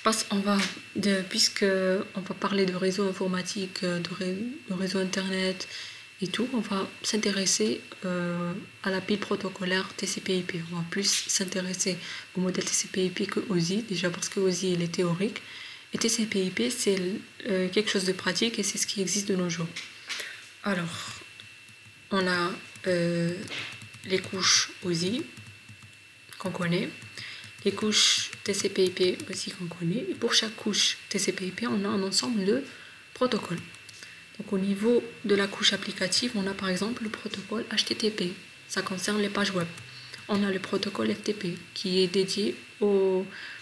Puisque on va parler de réseau informatique, de réseau internet et tout, on va s'intéresser à la pile protocolaire TCP/IP. On va plus s'intéresser au modèle TCP/IP que OSI, déjà parce que OSI il est théorique. Et TCP/IP c'est quelque chose de pratique et c'est ce qui existe de nos jours. Alors, on a les couches OSI qu'on connaît, les couches TCP/IP aussi qu'on connaît, et pour chaque couche TCP/IP, on a un ensemble de protocoles. Donc au niveau de la couche applicative, on a par exemple le protocole HTTP, ça concerne les pages web. On a le protocole FTP qui est dédié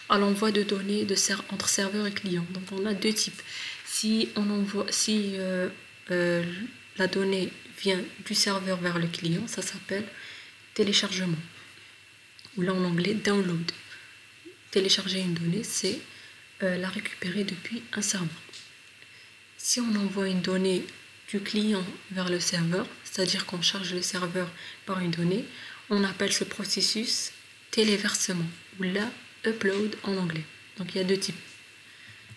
à l'envoi de données entre serveurs et clients. Donc on a deux types. Si la donnée vient du serveur vers le client, ça s'appelle téléchargement, ou là en anglais download. Télécharger une donnée, c'est la récupérer depuis un serveur. Si on envoie une donnée du client vers le serveur, c'est-à-dire qu'on charge le serveur par une donnée, on appelle ce processus téléversement, ou là upload en anglais. Donc il y a deux types.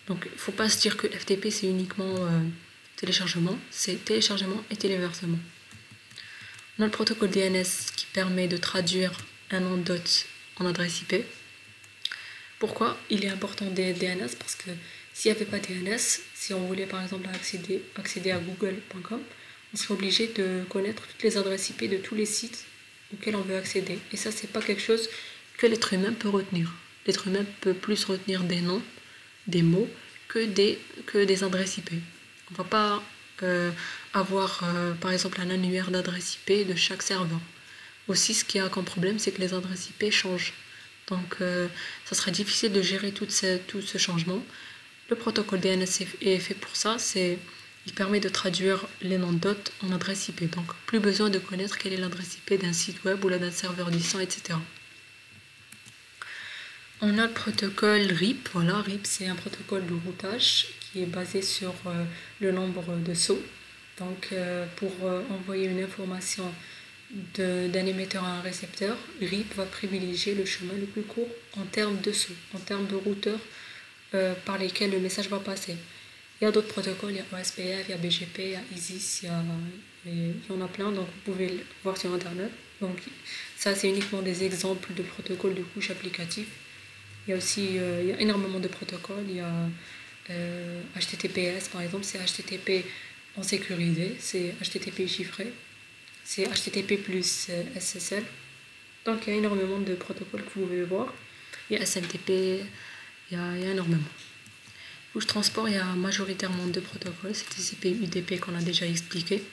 Donc il ne faut pas se dire que FTP c'est uniquement téléchargement, c'est téléchargement et téléversement. On a le protocole DNS qui permet de traduire un nom DOT en adresse IP. Pourquoi il est important des DNS? Parce que s'il n'y avait pas DNS, si on voulait par exemple accéder à google.com, on serait obligé de connaître toutes les adresses IP de tous les sites auxquels on veut accéder. Et ça, c'est pas quelque chose que l'être humain peut retenir. L'être humain peut plus retenir des noms, des mots, que des adresses IP. On ne va pas avoir par exemple un annuaire d'adresses IP de chaque serveur. Aussi, ce qu'il y a comme problème, c'est que les adresses IP changent. Donc, ça serait difficile de gérer tout ce changement. Le protocole DNS est fait pour ça. Il permet de traduire les noms DOT en adresse IP. Donc, plus besoin de connaître quelle est l'adresse IP d'un site web ou d'un serveur distant, etc. On a le protocole RIP. Voilà, RIP, c'est un protocole de routage qui est basé sur le nombre de sauts. Donc, pour envoyer une information d'un émetteur à un récepteur, RIP va privilégier le chemin le plus court en termes de sauts, en termes de routeurs par lesquels le message va passer. Il y a d'autres protocoles, il y a OSPF, il y a BGP, il y a ISIS, il y en a plein, donc vous pouvez le voir sur internet. Donc ça c'est uniquement des exemples de protocoles de couches applicatives. Il y a aussi il y a énormément de protocoles, il y a HTTPS par exemple, c'est HTTP en sécurisé, c'est HTTP chiffré, c'est HTTP plus SSL. Donc il y a énormément de protocoles que vous pouvez voir. Il y a SMTP, il y a énormément. Couche transport, il y a majoritairement deux protocoles, c'est TCP, UDP qu'on a déjà expliqué.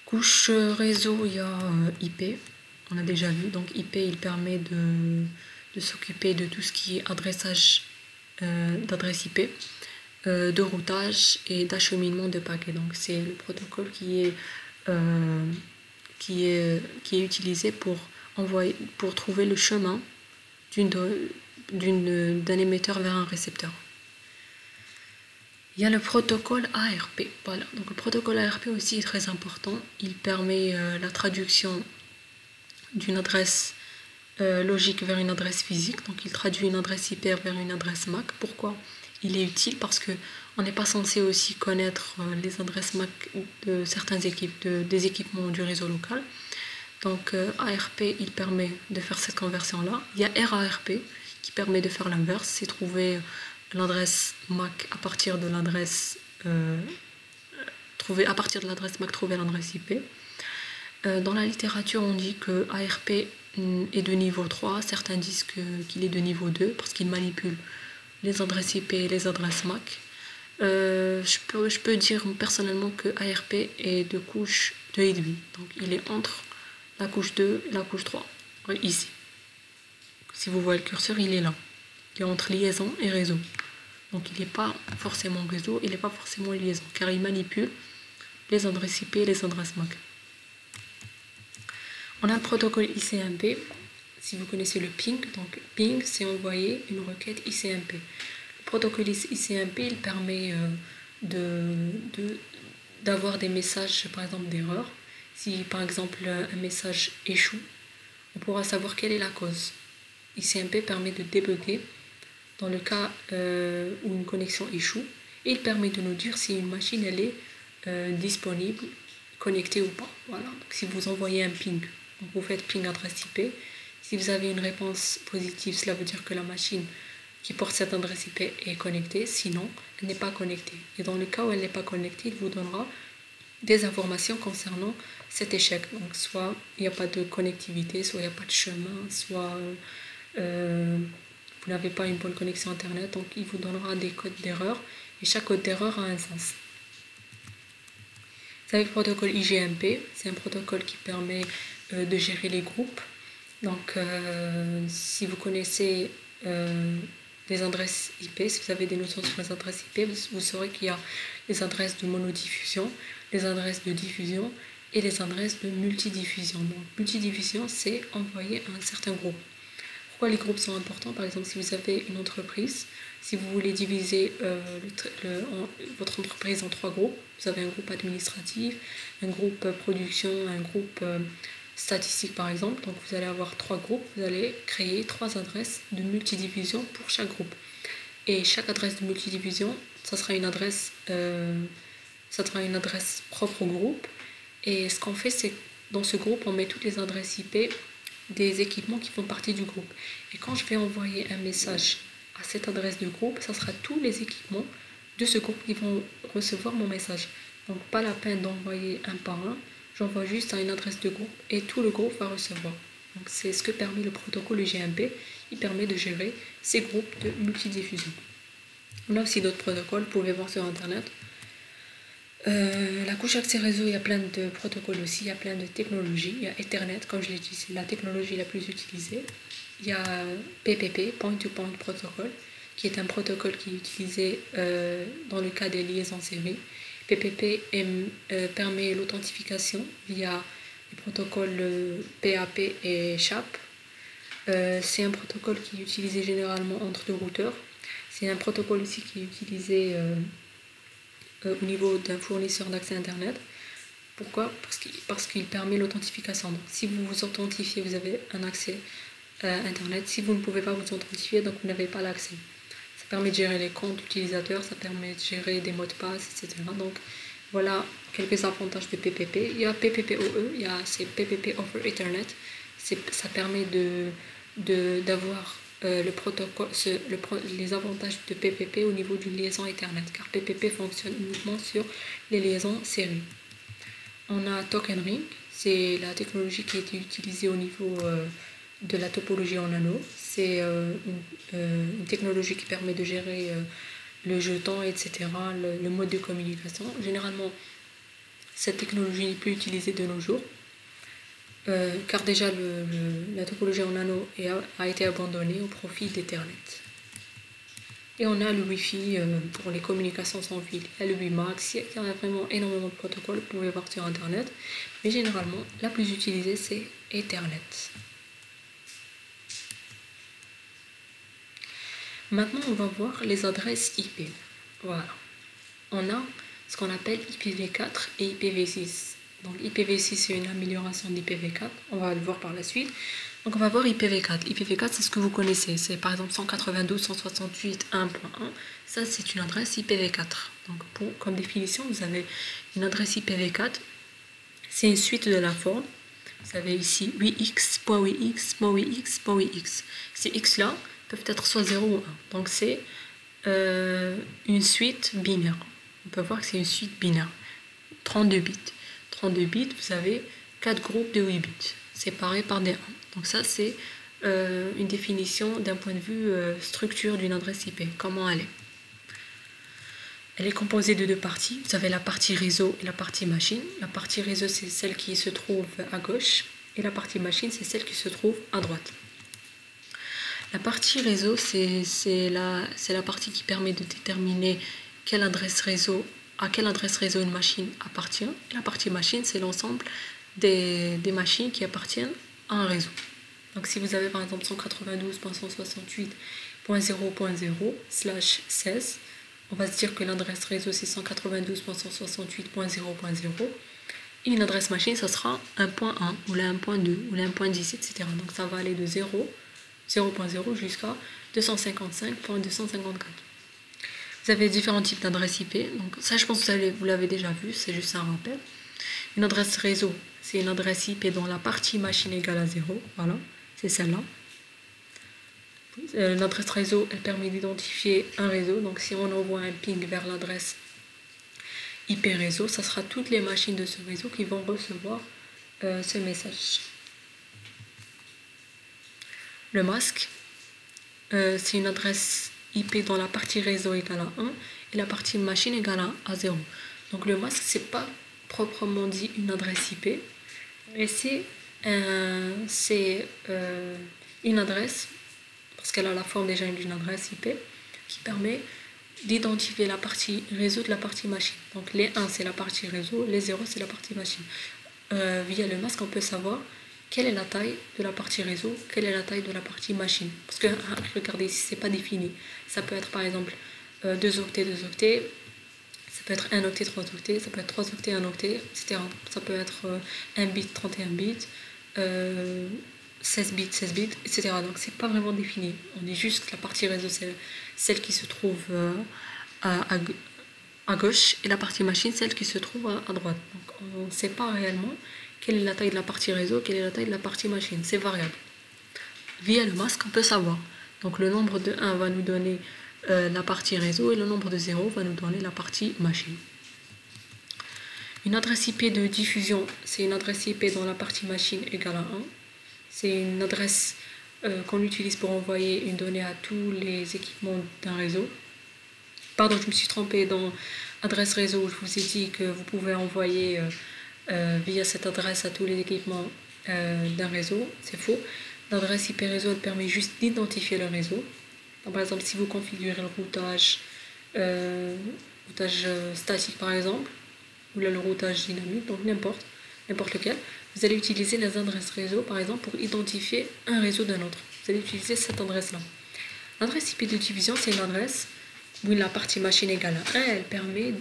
Couche réseau, il y a IP, on a déjà vu. Donc IP, il permet de s'occuper de tout ce qui est adressage d'adresse IP, de routage et d'acheminement de paquets. Donc c'est le protocole qui est utilisé pour trouver le chemin d'un émetteur vers un récepteur. Il y a le protocole ARP. Voilà. Donc le protocole ARP aussi est très important. Il permet la traduction d'une adresse logique vers une adresse physique. Donc il traduit une adresse IP vers une adresse MAC. Pourquoi il est utile? Parce qu'on n'est pas censé aussi connaître les adresses MAC de certaines des équipements du réseau local. Donc ARP, il permet de faire cette conversion-là. Il y a RARP qui permet de faire l'inverse, c'est trouver l'adresse MAC à partir de l'adresse MAC, trouver l'adresse IP. Dans la littérature, on dit que ARP est de niveau 3, certains disent qu'il est de niveau 2 parce qu'il manipule les adresses IP et les adresses MAC. Je peux dire personnellement que ARP est de couche 2,5, donc il est entre la couche 2 et la couche 3, ici. Si vous voyez le curseur, il est là. Il est entre liaison et réseau. Donc il n'est pas forcément réseau, il n'est pas forcément liaison, car il manipule les adresses IP et les adresses MAC. On a le protocole ICMP, si vous connaissez le ping. Donc ping, c'est envoyer une requête ICMP. Le protocole ICMP, il permet d'avoir des messages, par exemple, d'erreur. Si par exemple un message échoue, on pourra savoir quelle est la cause. ICMP permet de débugger dans le cas où une connexion échoue. Et il permet de nous dire si une machine elle est disponible, connectée ou pas. Voilà. Donc, si vous envoyez un ping, donc vous faites ping adresse IP. Si vous avez une réponse positive, cela veut dire que la machine qui porte cette adresse IP est connectée, sinon elle n'est pas connectée. Et dans le cas où elle n'est pas connectée, il vous donnera des informations concernant cet échec. Donc soit il n'y a pas de connectivité, soit il n'y a pas de chemin, soit vous n'avez pas une bonne connexion internet, donc il vous donnera des codes d'erreur et chaque code d'erreur a un sens. Vous avez le protocole IGMP, c'est un protocole qui permet de gérer les groupes. Donc si vous connaissez les adresses IP, si vous avez des notions sur les adresses IP, vous saurez qu'il y a les adresses de monodiffusion, les adresses de diffusion et les adresses de multidiffusion. Donc multidiffusion, c'est envoyer à un certain groupe. Pourquoi les groupes sont importants? Par exemple, si vous avez une entreprise, si vous voulez diviser votre entreprise en 3 groupes, vous avez un groupe administratif, un groupe production, un groupe statistique par exemple, donc vous allez avoir 3 groupes, vous allez créer 3 adresses de multidiffusion pour chaque groupe. Et chaque adresse de multidiffusion, ça sera une adresse propre au groupe. Et ce qu'on fait, c'est que dans ce groupe, on met toutes les adresses IP des équipements qui font partie du groupe. Et quand je vais envoyer un message à cette adresse de groupe, ça sera tous les équipements de ce groupe qui vont recevoir mon message. Donc pas la peine d'envoyer un par un, j'envoie juste à une adresse de groupe et tout le groupe va recevoir. Donc c'est ce que permet le protocole GMP, il permet de gérer ces groupes de multidiffusion. On a aussi d'autres protocoles, vous pouvez voir sur internet. La couche accès réseau, il y a plein de protocoles aussi, il y a plein de technologies. Il y a Ethernet, comme je l'ai dit, c'est la technologie la plus utilisée. Il y a PPP, Point-to-Point Protocol, qui est un protocole qui est utilisé dans le cas des liaisons série. PPP permet l'authentification via les protocoles PAP et SHAP. C'est un protocole qui est utilisé généralement entre 2 routeurs. C'est un protocole aussi qui est utilisé au niveau d'un fournisseur d'accès Internet. Pourquoi? Parce qu'il permet l'authentification. Donc, si vous vous authentifiez, vous avez un accès à Internet. Si vous ne pouvez pas vous authentifier, donc vous n'avez pas l'accès. Ça permet de gérer les comptes utilisateurs, ça permet de gérer des mots de passe, etc. Donc voilà quelques avantages de PPP. Il y a PPPoE, c'est PPP over Ethernet. Ça permet d'avoir les avantages de PPP au niveau d'une liaison Ethernet, car PPP fonctionne uniquement sur les liaisons série. On a Token Ring, c'est la technologie qui a été utilisée au niveau de la topologie en anneau. C'est une technologie qui permet de gérer le jeton, etc., le mode de communication. Généralement, cette technologie n'est plus utilisée de nos jours. Car déjà la topologie en anneau a été abandonnée au profit d'Ethernet. Et on a le Wi-Fi pour les communications sans fil. Il y a le WiMAX, il y a vraiment énormément de protocoles, vous pouvez voir sur Internet. Mais généralement, la plus utilisée, c'est Ethernet. Maintenant, on va voir les adresses IP. Voilà. On a ce qu'on appelle IPv4 et IPv6. Donc IPv6 c'est une amélioration d'IPv4, on va le voir par la suite. Donc on va voir IPv4. IPv4 c'est ce que vous connaissez, c'est par exemple 192.168.1.1. Ça c'est une adresse IPv4. Donc comme définition vous avez une adresse IPv4, c'est une suite de la forme. Vous avez ici 8x.8x, .8x. Ces x là peuvent être soit 0 ou 1. Donc c'est une suite binaire. On peut voir que c'est une suite binaire. 32 bits. 32 bits, vous avez 4 groupes de 8 bits, séparés par des 1. Donc ça, c'est une définition d'un point de vue structure d'une adresse IP. Comment elle est? Elle est composée de 2 parties. Vous avez la partie réseau et la partie machine. La partie réseau, c'est celle qui se trouve à gauche. Et la partie machine, c'est celle qui se trouve à droite. La partie réseau, c'est la partie qui permet de déterminer à quelle adresse réseau une machine appartient. Et la partie machine, c'est l'ensemble des machines qui appartiennent à un réseau. Donc si vous avez par exemple 192.168.0.0/16, on va se dire que l'adresse réseau c'est 192.168.0.0 et une adresse machine ça sera 1.1 ou la 1.2 ou la 1.10, etc. Donc ça va aller de 0 0.0 jusqu'à 255.254. Vous avez différents types d'adresses IP. Donc ça, je pense que vous l'avez déjà vu, c'est juste un rappel. Une adresse réseau, c'est une adresse IP dont la partie machine égale à 0. Voilà, c'est celle-là. L'adresse réseau, elle permet d'identifier un réseau. Donc si on envoie un ping vers l'adresse IP réseau, ça sera toutes les machines de ce réseau qui vont recevoir ce message. Le masque, c'est une adresse IP dont la partie réseau égale à 1 et la partie machine égale à 0. Donc le masque, c'est pas proprement dit une adresse IP, et c'est une adresse, parce qu'elle a la forme déjà d'une adresse IP, qui permet d'identifier la partie réseau de la partie machine. Donc les 1 c'est la partie réseau, les 0 c'est la partie machine. Via le masque, on peut savoir quelle est la taille de la partie réseau, quelle est la taille de la partie machine. Parce que regardez ici, c'est pas défini. Ça peut être par exemple 2 octets, 2 octets. Ça peut être 1 octet, 3 octets. Ça peut être 3 octets, 1 octet, etc. Ça peut être 1 bit, 31 bits, 16 bits, 16 bits, etc. Donc c'est pas vraiment défini. On dit juste que la partie réseau, c'est celle qui se trouve à gauche, et la partie machine, celle qui se trouve à droite. Donc on ne sait pas réellement quelle est la taille de la partie réseau, quelle est la taille de la partie machine. C'est variable. Via le masque, on peut savoir. Donc le nombre de 1 va nous donner la partie réseau, et le nombre de 0 va nous donner la partie machine. Une adresse IP de diffusion, c'est une adresse IP dont la partie machine égale à 1. C'est une adresse qu'on utilise pour envoyer une donnée à tous les équipements d'un réseau. Pardon, je me suis trompée dans adresse réseau. Je vous ai dit que vous pouvez envoyer via cette adresse à tous les équipements d'un réseau. C'est faux. L'adresse IP réseau, elle permet juste d'identifier le réseau. Donc, par exemple, si vous configurez le routage statique par exemple, ou là, le routage dynamique, donc n'importe lequel, vous allez utiliser les adresses réseau par exemple pour identifier un réseau d'un autre. Vous allez utiliser cette adresse-là. L'adresse IP de division, c'est une adresse où la partie machine égale à 1, elle permet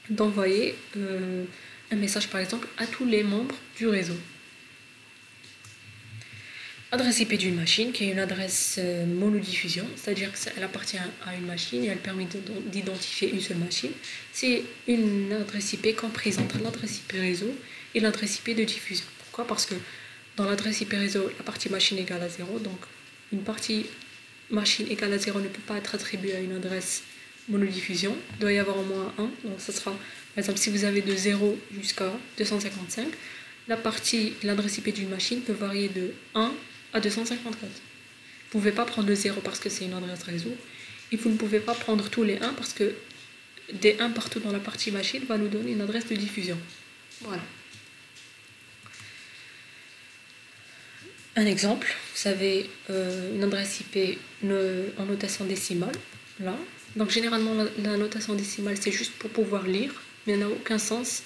d'envoyer un message par exemple à tous les membres du réseau. Adresse IP d'une machine, qui est une adresse monodiffusion, c'est-à-dire qu'elle appartient à une machine et elle permet d'identifier une seule machine. C'est une adresse IP comprise entre l'adresse IP réseau et l'adresse IP de diffusion. Pourquoi? Parce que dans l'adresse IP réseau, la partie machine égale à 0, donc une partie machine égale à 0 ne peut pas être attribuée à une adresse monodiffusion. Il doit y avoir au moins 1, donc ça sera, par exemple, si vous avez de 0 jusqu'à 255, l'adresse IP d'une machine peut varier de 1 à 254. Vous ne pouvez pas prendre le 0 parce que c'est une adresse réseau, et vous ne pouvez pas prendre tous les 1 parce que des 1 partout dans la partie machine va nous donner une adresse de diffusion. Voilà. Un exemple, vous avez une adresse IP en notation décimale, là. Donc généralement la notation décimale c'est juste pour pouvoir lire, mais elle n'a aucun sens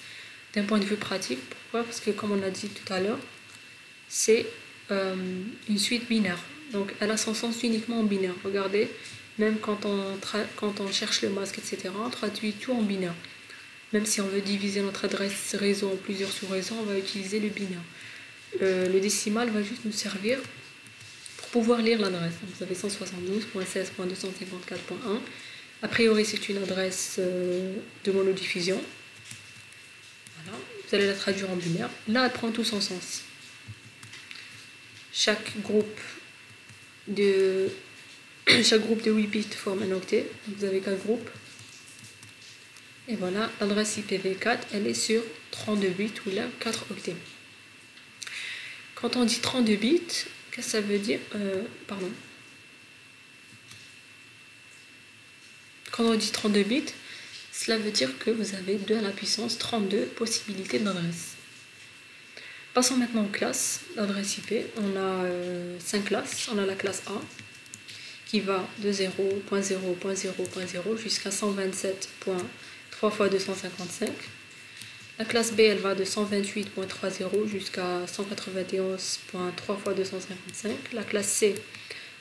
d'un point de vue pratique. Pourquoi? Parce que comme on l'a dit tout à l'heure, c'est une suite binaire. Donc elle a son sens uniquement en binaire. Regardez, même quand on cherche le masque, etc., on traduit tout en binaire. Même si on veut diviser notre adresse réseau en plusieurs sous-réseaux, on va utiliser le binaire. Le décimal va juste nous servir pour pouvoir lire l'adresse. Vous avez 172.16.254.1. A priori, c'est une adresse de monodiffusion. Voilà. Vous allez la traduire en binaire. Là, elle prend tout son sens. Chaque groupe de 8 bits forme un octet. Vous avez 4 groupes. Et voilà, l'adresse IPv4, elle est sur 32 bits ou là 4 octets. Quand on dit 32 bits, qu'est-ce que ça veut dire? Quand on dit 32 bits, cela veut dire que vous avez 2 à la puissance 32 possibilités d'adresse. Passons maintenant aux classes d'adresse IP. On a 5 classes. On a la classe A qui va de 0.0.0.0 jusqu'à 127.3 x 255. La classe B, elle va de 128.30 jusqu'à 191.3 x 255. La classe C,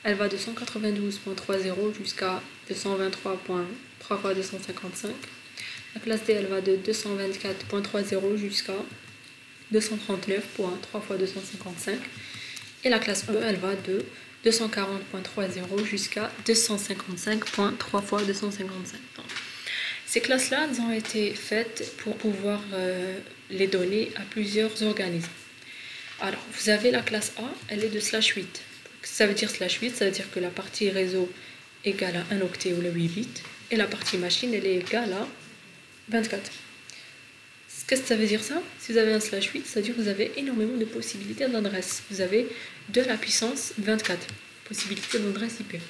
elle va de 192.30 jusqu'à 223.3 x 255. La classe D, elle va de 224.30 jusqu'à 239.3 x 255. Et la classe E, elle va de 240.30 jusqu'à 255.3 fois 255. Donc, ces classes-là ont été faites pour pouvoir les donner à plusieurs organismes. Alors, vous avez la classe A, elle est de /8. Ça veut dire /8, ça veut dire que la partie réseau égale à 1 octet ou le 8 bits, et la partie machine, elle est égale à 24. Qu'est-ce que ça veut dire ça? Si vous avez un /8, ça veut dire que vous avez énormément de possibilités d'adresse. Vous avez 2 à la puissance 24 possibilités d'adresse IP.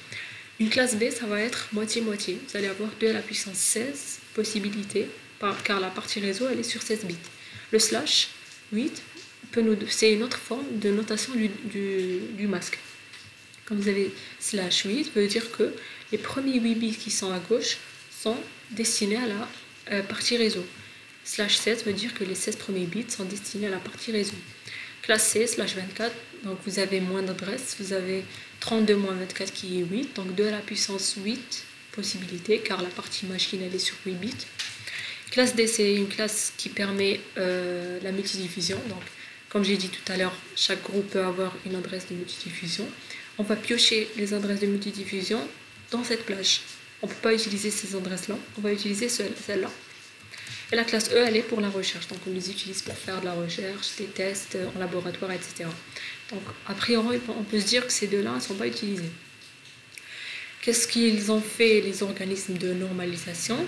Une classe B, ça va être moitié-moitié. Vous allez avoir 2 à la puissance 16 possibilités, car la partie réseau, elle est sur 16 bits. Le /8, c'est une autre forme de notation du masque. Quand vous avez /8, ça veut dire que les premiers 8 bits qui sont à gauche sont destinés à la partie réseau. /7 veut dire que les 16 premiers bits sont destinés à la partie réseau. Classe C, /24, donc vous avez moins d'adresses, vous avez 32 moins 24 qui est 8, donc 2 à la puissance 8 possibilités, car la partie machine elle est sur 8 bits. Classe D, c'est une classe qui permet la multidiffusion, donc comme j'ai dit tout à l'heure, chaque groupe peut avoir une adresse de multidiffusion. On va piocher les adresses de multidiffusion dans cette plage. On ne peut pas utiliser ces adresses-là, on va utiliser celle-là. Et la classe E, elle est pour la recherche. Donc, on les utilise pour faire de la recherche, des tests en laboratoire, etc. Donc, a priori, on peut se dire que ces deux-là ne sont pas utilisés. Qu'est-ce qu'ils ont fait, les organismes de normalisation?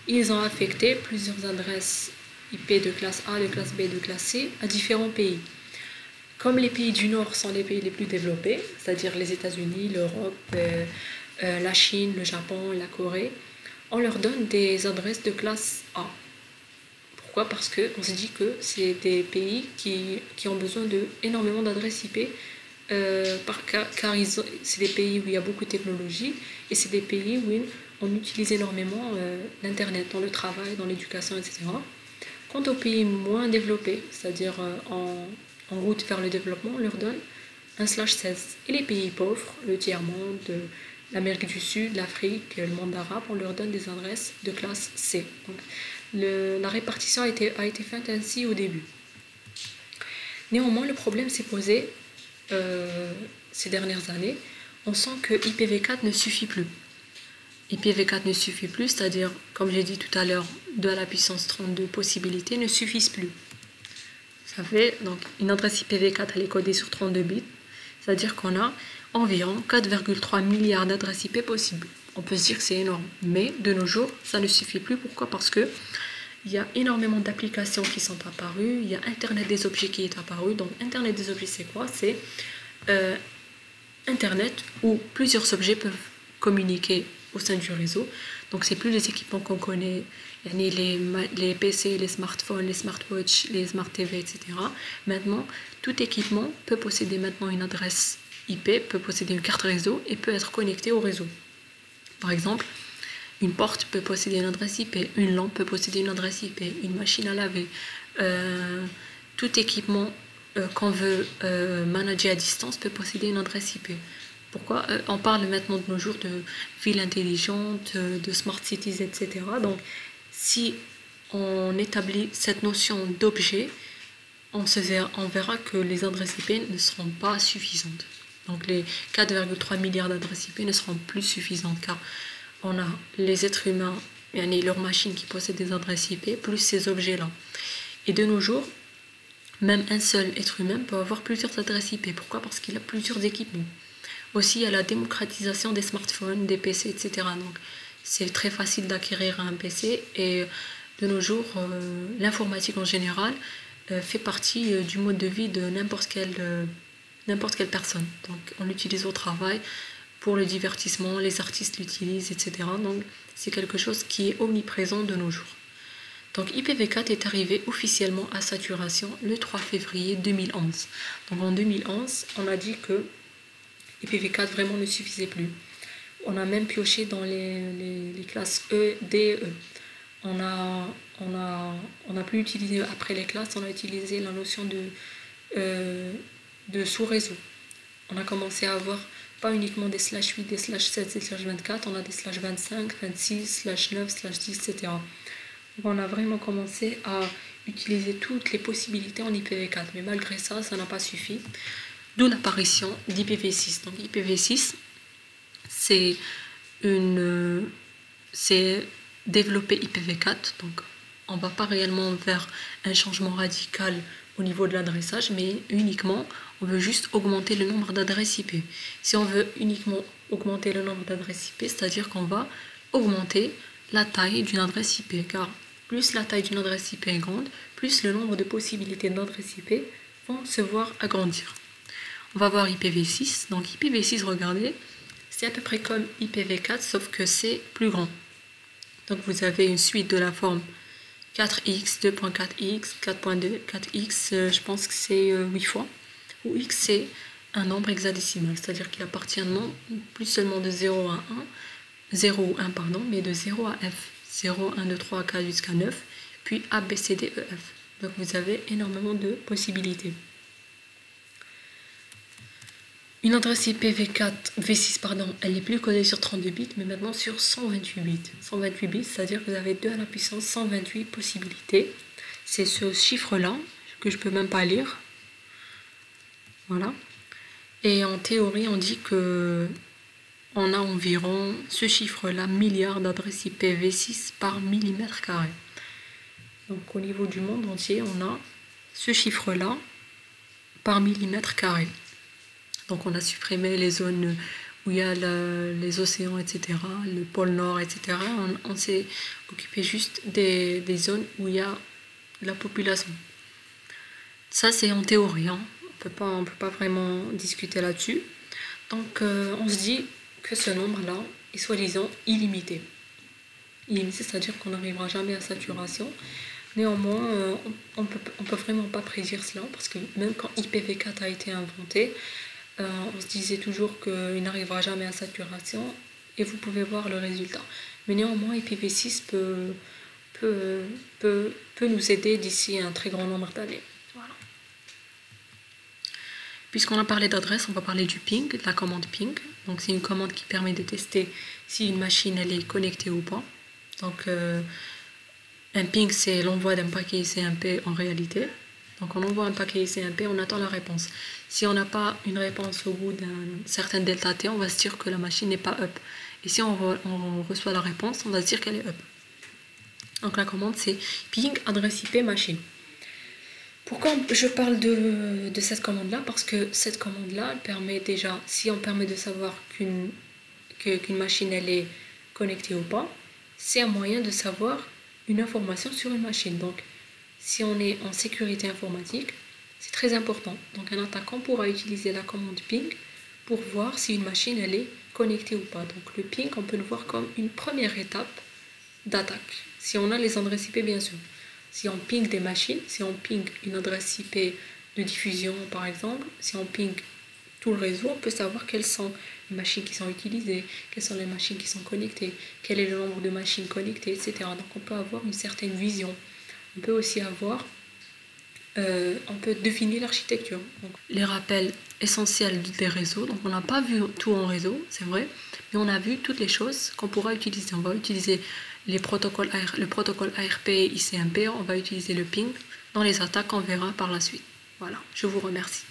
Ils ont affecté plusieurs adresses IP de classe A, de classe B, de classe C à différents pays. Comme les pays du Nord sont les pays les plus développés, c'est-à-dire les États-Unis, l'Europe, la Chine, le Japon, la Corée, on leur donne des adresses de classe A. Pourquoi? Parce qu'on se dit que c'est des pays qui ont besoin d'énormément d'adresses IP, car c'est des pays où il y a beaucoup de technologie, et c'est des pays où on utilise énormément l'Internet dans le travail, dans l'éducation, etc. Quant aux pays moins développés, c'est-à-dire en route vers le développement, on leur donne un /16. Et les pays pauvres, le tiers-monde, l'Amérique du Sud, l'Afrique, le monde arabe, on leur donne des adresses de classe C. Donc, la répartition a été faite ainsi au début. Néanmoins, le problème s'est posé ces dernières années. On sent que IPv4 ne suffit plus. IPv4 ne suffit plus, c'est-à-dire, comme j'ai dit tout à l'heure, 2 à la puissance 32 possibilités ne suffisent plus. Ça fait, donc, une adresse IPv4, elle est codée sur 32 bits, c'est-à-dire qu'on a environ 4,3 milliards d'adresses IP possibles. On peut se dire que c'est énorme, mais de nos jours, ça ne suffit plus. Pourquoi? Parce que il y a énormément d'applications qui sont apparues, il y a Internet des objets qui est apparu. Donc, Internet des objets, c'est quoi? C'est Internet où plusieurs objets peuvent communiquer au sein du réseau. Donc, c'est plus les équipements qu'on connaît, les PC, les smartphones, les smartwatches, les smart TV, etc. Maintenant, tout équipement peut posséder maintenant une adresse IP, peut posséder une carte réseau et peut être connecté au réseau. Par exemple, une porte peut posséder une adresse IP, une lampe peut posséder une adresse IP, une machine à laver. Tout équipement qu'on veut manager à distance peut posséder une adresse IP. Pourquoi? On parle maintenant de nos jours de villes intelligentes, de smart cities, etc. Donc, si on établit cette notion d'objet, on verra que les adresses IP ne seront pas suffisantes. Donc, les 4,3 milliards d'adresses IP ne seront plus suffisantes, car on a les êtres humains, leurs machines qui possèdent des adresses IP, plus ces objets-là. Et de nos jours, même un seul être humain peut avoir plusieurs adresses IP. Pourquoi? Parce qu'il a plusieurs équipements. Aussi, il y a la démocratisation des smartphones, des PC, etc. Donc, c'est très facile d'acquérir un PC. Et de nos jours, l'informatique en général fait partie du mode de vie de n'importe quelle personne. Donc, on l'utilise au travail, pour le divertissement, les artistes l'utilisent, etc. Donc, c'est quelque chose qui est omniprésent de nos jours. Donc, IPv4 est arrivé officiellement à saturation le 3 février 2011. Donc, en 2011, on a dit que IPv4 vraiment ne suffisait plus. On a même pioché dans les classes E, D, E. On a plus utilisé, après les classes, on a utilisé la notion de sous-réseau. On a commencé à avoir pas uniquement des /8, des /7, des /24, on a des /25, 26, /9, /10, etc. Donc on a vraiment commencé à utiliser toutes les possibilités en IPv4, mais malgré ça, ça n'a pas suffi. D'où l'apparition d'IPv6. Donc IPv6, c'est développer IPv4. Donc on ne va pas réellement vers un changement radical au niveau de l'adressage, mais uniquement, on veut juste augmenter le nombre d'adresses IP. Si on veut uniquement augmenter le nombre d'adresses IP, c'est-à-dire qu'on va augmenter la taille d'une adresse IP, car plus la taille d'une adresse IP est grande, plus le nombre de possibilités d'adresses IP vont se voir agrandir. On va voir IPv6. Donc IPv6, regardez, c'est à peu près comme IPv4, sauf que c'est plus grand. Donc vous avez une suite de la forme 4x, 2.4x, 4.2, 4x, je pense que c'est 8 fois, où x c'est un nombre hexadécimal, c'est-à-dire qu'il appartient non plus seulement de 0 à 1, 0 ou 1 pardon, mais de 0 à f, 0, 1, 2, 3, 4 jusqu'à 9, puis A, B, C, D, E, F. Donc vous avez énormément de possibilités. Une adresse IPv4, V6 pardon, elle n'est plus codée sur 32 bits, mais maintenant sur 128 bits. 128 bits, c'est-à-dire que vous avez 2 à la puissance 128 possibilités. C'est ce chiffre-là que je ne peux même pas lire. Voilà. Et en théorie, on dit que on a environ ce chiffre-là, milliards d'adresses IPv6 par millimètre carré. Donc au niveau du monde entier, on a ce chiffre-là par millimètre carré. Donc on a supprimé les zones où il y a les océans, etc., le pôle Nord, etc. On s'est occupé juste des zones où il y a la population. Ça c'est en théorie, hein. On peut pas vraiment discuter là-dessus. Donc on se dit que ce nombre-là est soi-disant illimité. Illimité, c'est-à-dire qu'on n'arrivera jamais à saturation. Néanmoins, on peut vraiment pas prédire cela, parce que même quand IPv4 a été inventé, on se disait toujours qu'il n'arrivera jamais à saturation, et vous pouvez voir le résultat. Mais néanmoins, IPv6 peut nous aider d'ici un très grand nombre d'années. Voilà. Puisqu'on a parlé d'adresse, on va parler du ping, de la commande ping. Donc c'est une commande qui permet de tester si une machine elle est connectée ou pas. Donc un ping, c'est l'envoi d'un paquet ICMP en réalité. Donc on envoie un paquet ICMP, on attend la réponse. Si on n'a pas une réponse au bout d'un certain delta T, on va se dire que la machine n'est pas up. Et si on reçoit la réponse, on va se dire qu'elle est up. Donc la commande c'est ping adresse IP machine. Pourquoi je parle de cette commande-là? Parce que cette commande-là, elle permet déjà, si on permet de savoir qu'une machine elle est connectée ou pas, c'est un moyen de savoir une information sur une machine. Donc si on est en sécurité informatique, c'est très important. Donc un attaquant pourra utiliser la commande ping pour voir si une machine elle est connectée ou pas. Donc le ping, on peut le voir comme une première étape d'attaque. Si on a les adresses IP bien sûr. Si on ping des machines, si on ping une adresse IP de diffusion par exemple, si on ping tout le réseau, on peut savoir quelles sont les machines qui sont utilisées, quelles sont les machines qui sont connectées, quel est le nombre de machines connectées, etc. Donc on peut avoir une certaine vision. On peut aussi avoir, on peut définir l'architecture. Les rappels essentiels des réseaux. Donc on n'a pas vu tout en réseau, c'est vrai, mais on a vu toutes les choses qu'on pourra utiliser. On va utiliser le protocole ARP, ICMP, on va utiliser le ping dans les attaques qu'on verra par la suite. Voilà, je vous remercie.